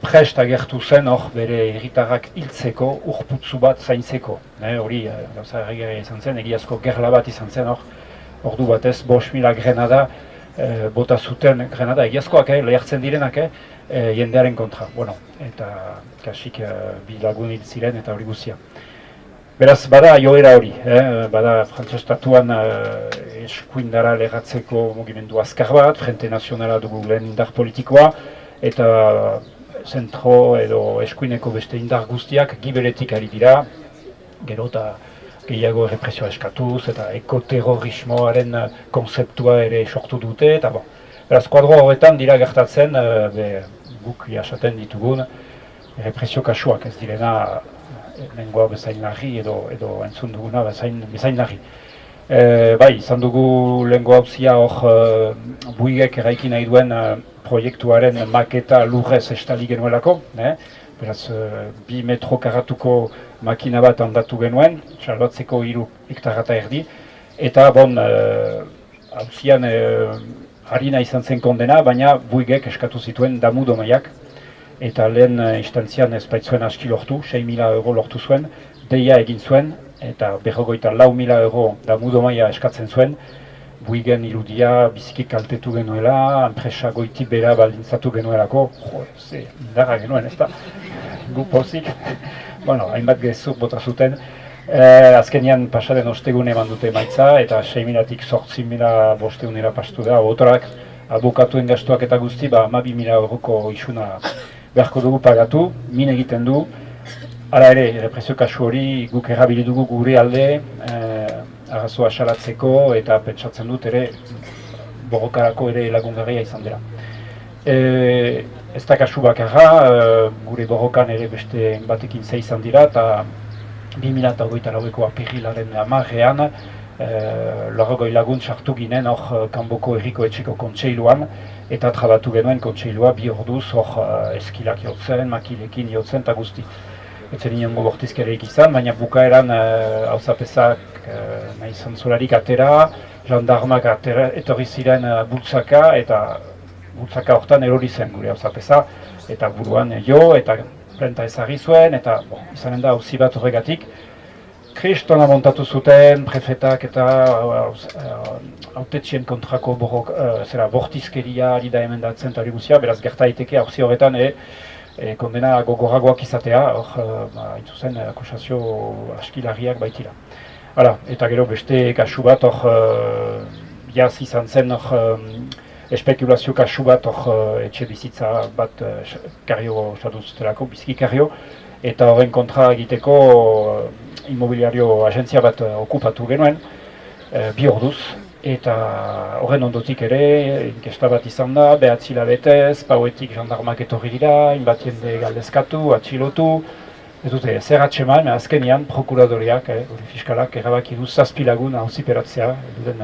prest agertu zen hor bere herritarrak hiltzeko urputzu bat zaintzeko. Hori gauza erregeria izan zen, egiazko gerla bat izan zen hor, ordu batez 5.000 grenada bota zuten grenada egiazkoak, lehertzen direnak, jendearen kontra. Eta kasik bi lagun hil ziren eta hori guzia. Beraz, bada joera hori, bada frantses estatuan eskuindara legatzeko mugimendu azkar bat, Frente Nazionala dugu lehen indar politikoa, eta zentro edo eskuineko beste indar guztiak giberetik ari dira, gero eta gehiago errepresioa eskatuz, eta ekoterrorismoaren konzeptua ere sortu dute, eta beraz, kuadro horretan dira gertatzen, guk jasaten ditugun, errepresio kasuak ez direna, nengoa bezain larri edo entzun duguna bezain larri. Bai, izan dugu lehengo hauzia hor buigek eraiki nahi duen proiektuaren maketa lurrez estali genuelako. Beraz, 2 metro karatuko makina bat handatu genuen, salbatzeko 3 hektara eta erdi. Eta hauzian harina izan zen kondena, baina buigek eskatu zituen damu domaiak. Eta lehen instantzian ez baitzuen aski lortu, 6.000 euro lortu zuen, deia egin zuen, eta 54.000 euro damu domaia eskatzen zuen, buigen irudia biziki kaltetu genuela, enpresa goiti bera baldintzatu genuelako, indarra genuen, ez da, gu pozik, hainbat gezur bota zuten, azkenean pasaden ostegun eman dute emaitza, eta 6.000-tik 8.500 pastu da, otorak, abokatuen gastuak eta guzti, 12.000 euroko isuna beharko dugu pagatu, min egiten du, hala ere, errepresio kasu hori guk erabili dugu gure alde, arazoa salatzeko eta pentsatzen dut ere borrokarako ere lagungarria izan dela. Ez da kasu bakarra, gure borrokan ere beste batekin ze izan dira, eta 2024ko apirilaren 10ean, 80 lagun sartu ginen hor kanboko herriko etxeko kontseiluan, eta trabatu genuen kontseilua 2 orduz hor eskilak jotzen, makilekin jotzen eta guzti. Etzen inongo bortizkereik izan, baina bukaeran hauzapezak nahi zantzolarik atera, jandarmak etorri ziren bultzaka, eta bultzaka hortan erori zen gure hauzapeza, eta buruan jo, eta plenta ezagri zuen, eta izanen da hauzi bat horregatik. Kristona montatu zuten, prefetak eta autetxien kontrako bortizkeria ari da emendatzen eta hori guzia, beraz gerta daiteke hauzi horretan kondena gogoragoak izatea, hor zen akusazio askilarriak baitira. Eta gero beste kasu bat, hor jaz izan zen espekulazio kasu bat, hor etxe bizitza bat karrio saduztelako, biziki karrio, eta horren kontra egiteko immobiliario agentzia bat okupatu genuen, bi orduz, eta horren ondotik ere, inkesta bat izan da, 9 hilabetez, pauetik jandarmak etorri dira, hainbat jende galdezkatu, atxilotu, ez dute zer atxeman, azkenian prokuradoreak, fiskalak, erabaki du 7 lagun auziperatzea, duden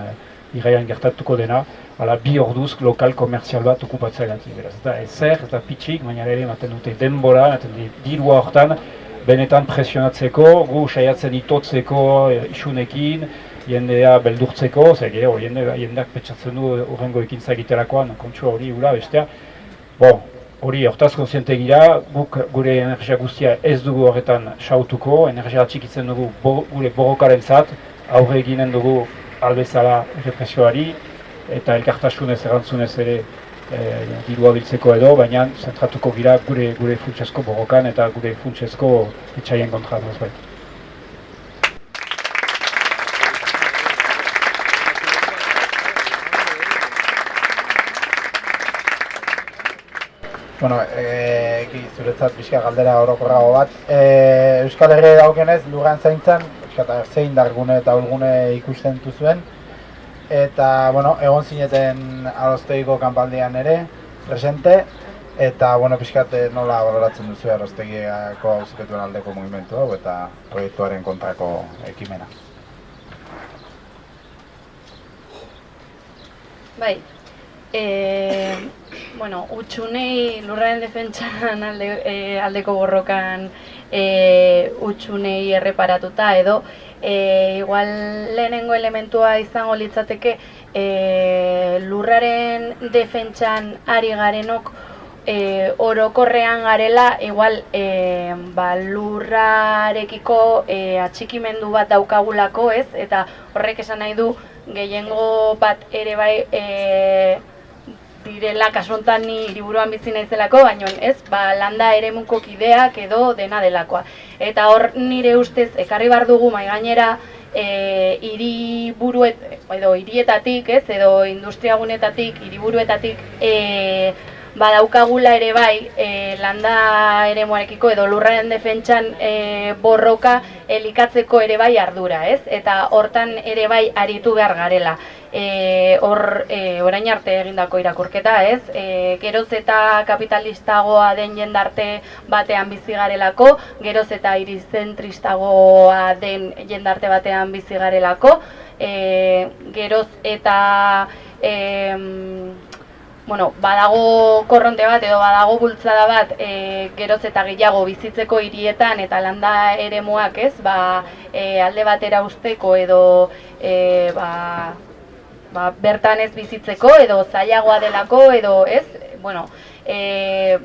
iraian gertatuko dena, ala 2 orduz lokal komertzial bat okupatzea gati. Beraz, eta ezer eta pitxik, baina ere ematen dute denbora, ematen dirua hortan, benetan presionatzeko, gu saiatzen itotzeko isunekin, jendea beldurtzeko, gero jendeak petxatzen du horrengo ekintza egiterakoan, kontsua hori gura bestea. Hori hortaz konsiente gira, guk gure energia guztia ez dugu horretan sautuko, energia txikitzen dugu gure borrokaren zat, aurre eginen dugu albezala represioari, eta elkartasunez erantzunez ere dirua biltzeko edo, baina zentratuko gira gure funtsezko borrokan eta gure funtsezko etxaien kontra nozbait. Bueno, zuretzat pixka galdera orokorrago bat. Euskal Herria daukenez, lurran zaintzan, zein dargune eta ulgune ikusten duzuen. Eta, bueno, egon zineten Aroztegiko kanpaldian ere, presente. Eta, bueno, pixkat nola baloratzen duzu Aroztegiko auzipetuen aldeko mugimendu hau eta proiektuaren kontrako ekimena. Bai. Bueno, utxunei lurraren defentsan aldeko borrokan utxunei erreparatuta edo igual lehenengo elementua izango litzateke lurraren defentsan ari garenok orokorrean garela igual lurrarekiko atxikimendu bat daukagulako, ez? Eta horrek esan nahi du gehiengo bat ere bai direla, kasu honetan ni hiriburuan bizi naizelako, baina ez, landa eremuko kideak edo dena delakoa. Eta hor nire ustez ekarri behar dugu mahai gainera hirietatik, ez, edo industriagunetatik, hiriburuetatik badaukagula ere bai landa eremuarekiko edo lurraren defentsan borroka elikatzeko ere bai ardura, ez? Eta hortan ere bai aritu behar garela. Orain arte egindako irakurketa, ez? Geroz eta kapitalistagoa den jendarte batean bizi garelako, geroz eta irizentristagoa den jendarte batean bizi garelako, geroz eta badago korronte bat edo badago bultzada bat geroz eta gehiago bizitzeko hirietan eta landa eremuak, ez? Alde batera usteko edo bertan ez bizitzeko edo zailagoa delako edo, ez?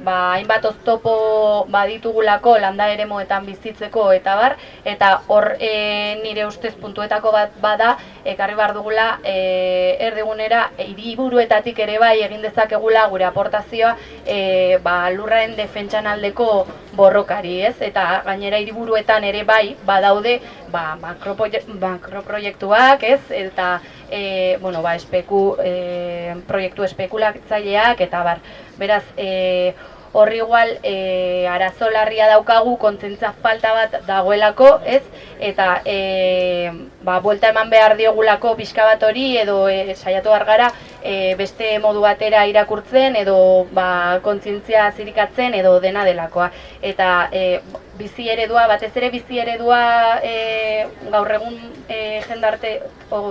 Hainbat oztopo baditugulako landa eremuetan bizitzeko eta bar, eta hor nire ustez puntuetako bat bada ekarri behar dugula erdigunera hiriburuetatik ere bai egin dezakegula gure aportazioa lurraren defentsan aldeko borrokari, ez? Eta gainera hiriburuetan ere bai badaude makroproiektuak, ez? Eta proiektu espekulatzaileak eta bar. Beraz, horri igual arazo larria daukagu, kontzentza falta bat dagoelako, ez? Eta buelta eman behar diogulako pixka bat hori edo saiatu behar gara beste modu batera irakurtzen edo kontzientzia zirikatzen edo dena delakoa. Eta bizi eredua, batez ere bizi eredua gaur egun jendarte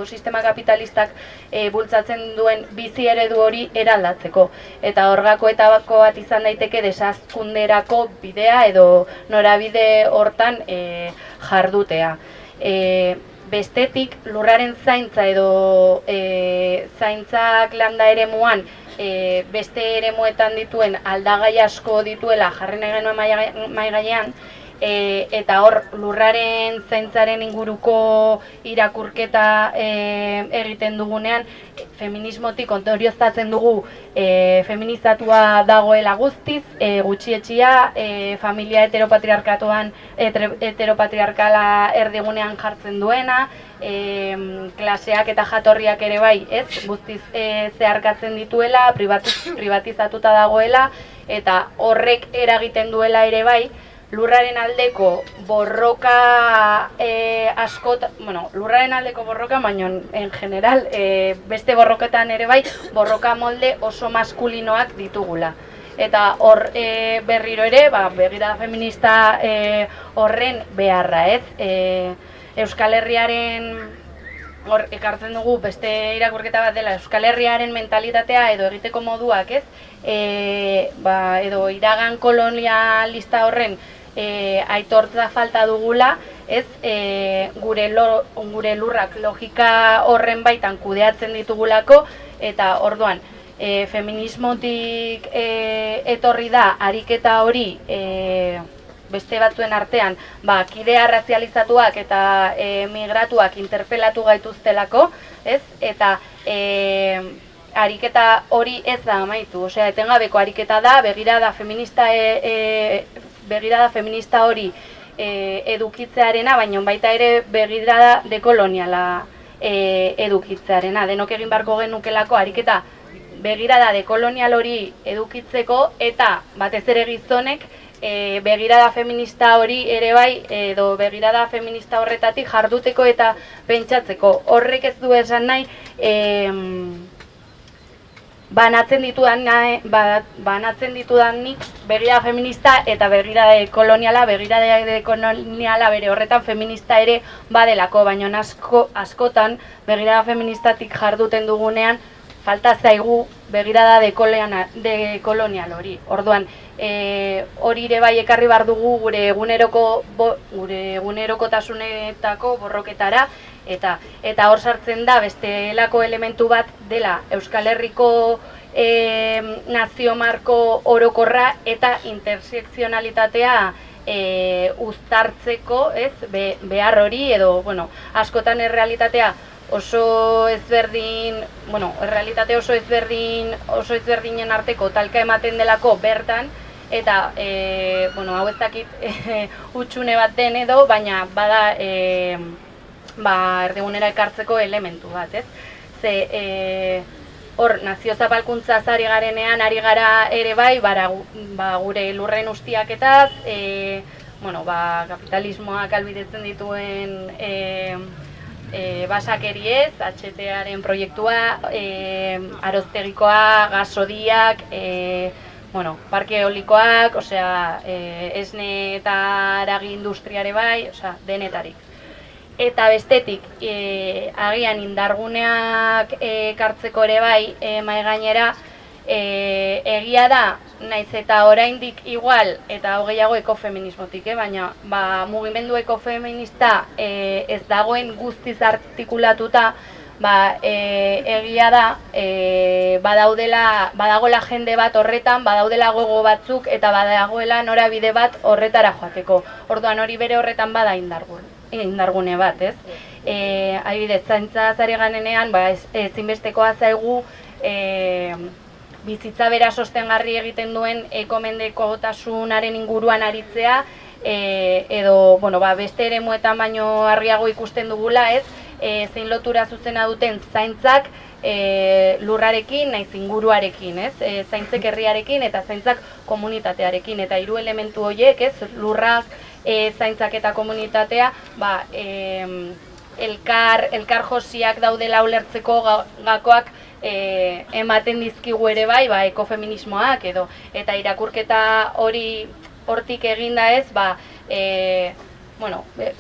sistema kapitalistak bultzatzen duen bizi eredu hori eraldatzeko. Eta horgako eta bako bat izan daiteke desazkunderako bidea edo norabide hortan jardutea. Bestetik lurraren zaintza edo zaintzak landa eremuan beste eremuetan dituen aldagai asko dituela jarri nahi genuen mahai gainean, eta hor lurraren zaintzaren inguruko irakurketa egiten dugunean feminismotik ondorioztatzen dugu feminizatua dagoela guztiz, gutxietxia familia heteropatriarkala erdigunean jartzen duena, klaseak eta jatorriak ere bai, ez? Guztiz zeharkatzen dituela, privatizatuta dagoela, eta horrek eragiten duela ere bai lurraren aldeko borroka lurraren aldeko borroka, baina en general beste borroketan ere bai borroka molde oso maskulinoak ditugula. Eta hor berriro ere, begirada feminista horren beharra, ez? Euskal Herriaren, hor ekartzen dugu beste irakurketa bat dela, Euskal Herriaren mentalitatea edo egiteko moduak, ez? Edo iragan kolonialista horren aitortza falta dugula, ez? Gure lurrak logika horren baitan kudeatzen ditugulako, eta orduan, feminismotik etorri da ariketa hori beste batzuen artean kidea razializatuak eta migratuak interpelatu gaituztelako, ez? Eta ariketa hori ez da amaitu, osea, etengabeko ariketa da, begirada feminista hori edukitzearena, baina baita ere begirada dekoloniala edukitzearena. Denok egin beharko genukelako ariketa begirada dekolonial hori edukitzeko eta batez ere gizonek begirada feminista hori ere bai edo begirada feminista horretatik jarduteko eta pentsatzeko. Horrek ez du esan nahi banatzen ditudanik begirada feminista eta begirada dekoloniala, begirada dekoloniala bere horretan feminista ere badelako, baina askotan begirada feministatik jarduten dugunean falta zaigu begirada dekolonial hori. Orduan, hori ere bai ekarri behar dugu gure egunerokotasunetako borroketara, eta hor sartzen da bestelako elementu bat dela Euskal Herriko nazio marko orokorra eta intersekzionalitatea uztartzeko, ez, behar hori, edo, askotan errealitatea oso ezberdin, errealitate oso ezberdinen arteko talka ematen delako bertan, eta, hau ez dakit hutsune bat den edo, baina bada erdigunera ekartzeko elementu bat, ez? Ze, hor, nazio zapalkuntzaz ari garenean, ari gara ere bai, gure lurren ustiaketaz, kapitalismoak ahalbidetzen dituen basakeriez, HT-aren proiektua, aroztegikoa, gasodiak, parke eolikoak, osea, esne eta haragi industriare bai, osea, denetarik. Eta bestetik, agian indarguneak kartzeko ere bai, mahai gainera, egia da, naiz eta oraindik igual, eta hogeiago ekofeminismotik, baina mugimendu ekofeminista ez dagoen guztiz artikulatuta, egia da, badagoela jende bat horretan, badaudela gogo batzuk, eta badagoela norabide bat horretara joateko. Orduan hori bere horretan bada indargune bat, ez? Adibidez, zaintza ari garenean, ezinbestekoa zaigu bizitza bera sostengarri egiten duen ekomendekotasunaren inguruan aritzea, edo beste eremuetan baino argiago ikusten dugula, ez? Zein lotura zuzena duten zaintzak lurrarekin, naiz inguruarekin, ez? Zaintzek herriarekin eta zaintzak komunitatearekin, eta hiru elementu horiek, ez? Lurrak, zaintzak eta komunitatea, elkar josiak daudela ulertzeko gakoak ematen dizkigu ere bai, ekofeminismoak edo, eta irakurketa hori hortik eginda ez,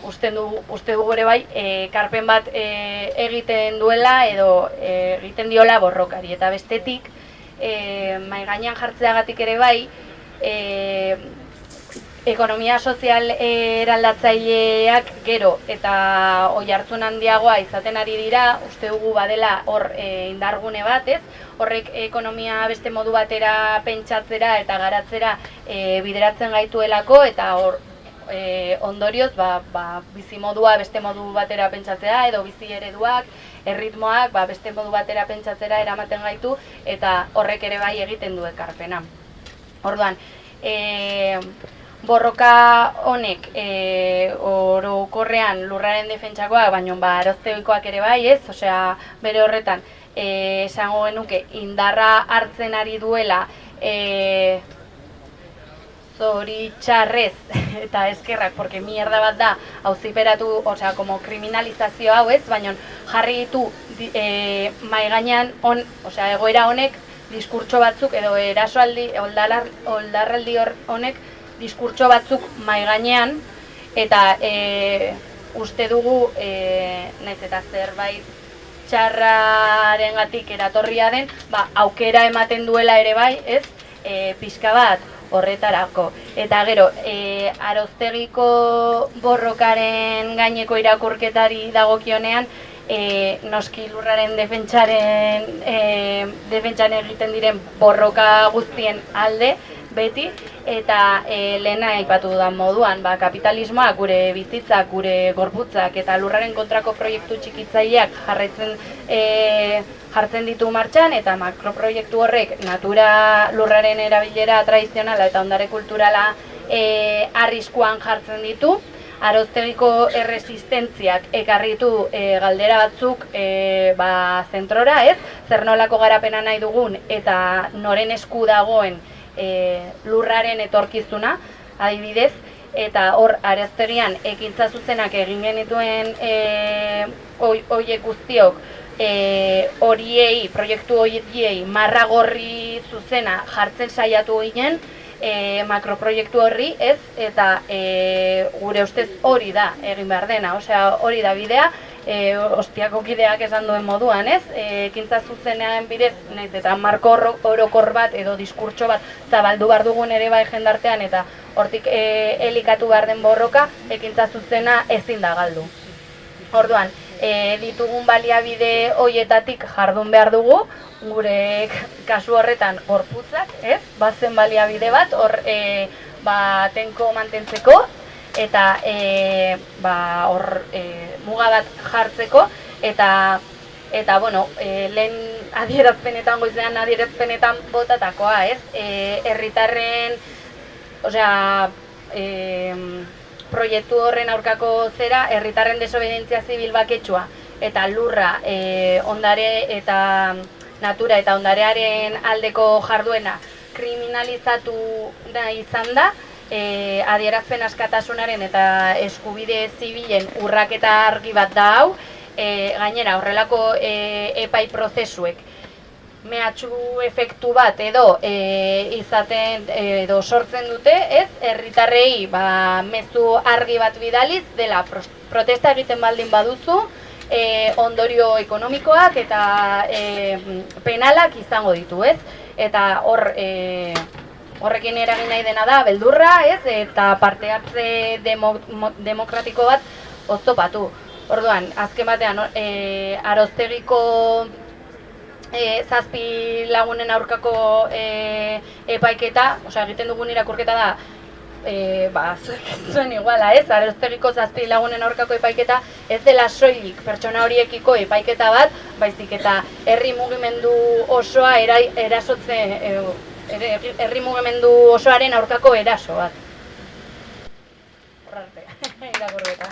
uste dugu ere bai, karpen bat egiten duela edo egiten diola borrokari. Eta bestetik, mahai gainean jartzeagatik ere bai, ekonomia sozial eraldatzaileak gero eta oihartzun handiagoa izaten ari dira, uste dugu badela hor indargune bat, ez? Horrek ekonomia beste modu batera pentsatzera eta garatzera bideratzen gaituelako, eta hor ondorioz bizimodua beste modu batera pentsatzea edo bizi ereduak, erritmoak beste modu batera pentsatzera eramaten gaitu, eta horrek ere bai egiten du ekarpena. Orduan, borroka honek orokorrean lurraren defentsakoak, baina aroztegikoak ere bai, ez? Osea, bere horretan, esango genuke indarra hartzen ari duela zoritxarrez eta eskerrak, porque mierda bat da auziperatu, osea, como kriminalizazio hau ez, baina jarri ditu mahai gainean, osea, egoera honek diskurtso batzuk, edo erasoaldi, oldarraldi honek diskurtso batzuk mahai gainean, eta uste dugu, nahiz eta zerbait txarrarengatik eratorria den, aukera ematen duela ere bai, ez, pixka bat horretarako. Eta gero, Aroztegiko borrokaren gaineko irakurketari dagokionean, noski lurraren defentsaren egiten diren borroka guztien alde, beti, eta lehena aipatu dudan moduan, kapitalismoa, gure bizitzak, gure gorputzak eta lurraren kontrako proiektu txikitzaileak jartzen ditu martxan, eta makroproiektu horrek natura lurraren erabilera tradizionala eta ondare kulturala arriskuan jartzen ditu. Aroztegiko erresistentziak ekarri ditu galdera batzuk zentrora, ez? Zer nolako garapena nahi dugun eta noren esku dagoen lurraren etorkizuna, adibidez, eta hor Aroztegian ekintza zuzenak egin genituen horiek guztiok proiektu horiei marragorri zuzena jartzen saiatu ginen makroproiektu horri, ez, eta gure ustez hori da egin behar dena, osea hori da bidea, Ostiako kideak esan duen moduan, ez? Ekintza zuzenean bidez, nahiz eta marko orokor bat edo diskurtso bat zabaldu behar dugun ere bai jendartean, eta hortik elikatu behar den borroka, ekintza zuzena ezin da galdu. Orduan, ditugun baliabide hoietatik jardun behar dugu, gure kasu horretan gorputzak, ez? Bazen baliabide bat, hor tenko mantentzeko, eta hor muga bat jartzeko, eta lehen adierazpenetan, goizean adierazpenetan botatakoa, ez? Herritarren, osea, proiektu horren aurkako zera, herritarren desobedientzia zibil baketsua, eta lurra, ondare eta natura eta ondarearen aldeko jarduena kriminalizatu nahi izan da, adierazpen askatasunaren eta eskubide zibilen urraketa argi bat da hau, gainera horrelako epai prozesuek mehatxu efektu bat edo izaten edo sortzen dute, ez, herritarrei mezu argi bat bidaliz dela protesta egiten baldin baduzu, ondorio ekonomikoak eta penalak izango ditu, ez? Eta horrekin eragin nahi dena da beldurra, ez? Eta parte hartze demokratiko bat oztopatu. Orduan, azken batean, Aroztegiko 7 lagunen aurkako epaiketa, osea, egiten dugun irakurketa da, zuen iguala, ez? Aroztegiko 7 lagunen aurkako epaiketa ez dela soilik pertsona horiekiko epaiketa bat, baizik eta herri mugimendu osoa herri mugimendu osoaren aurkako eraso bat. Horrarte, irakurketa.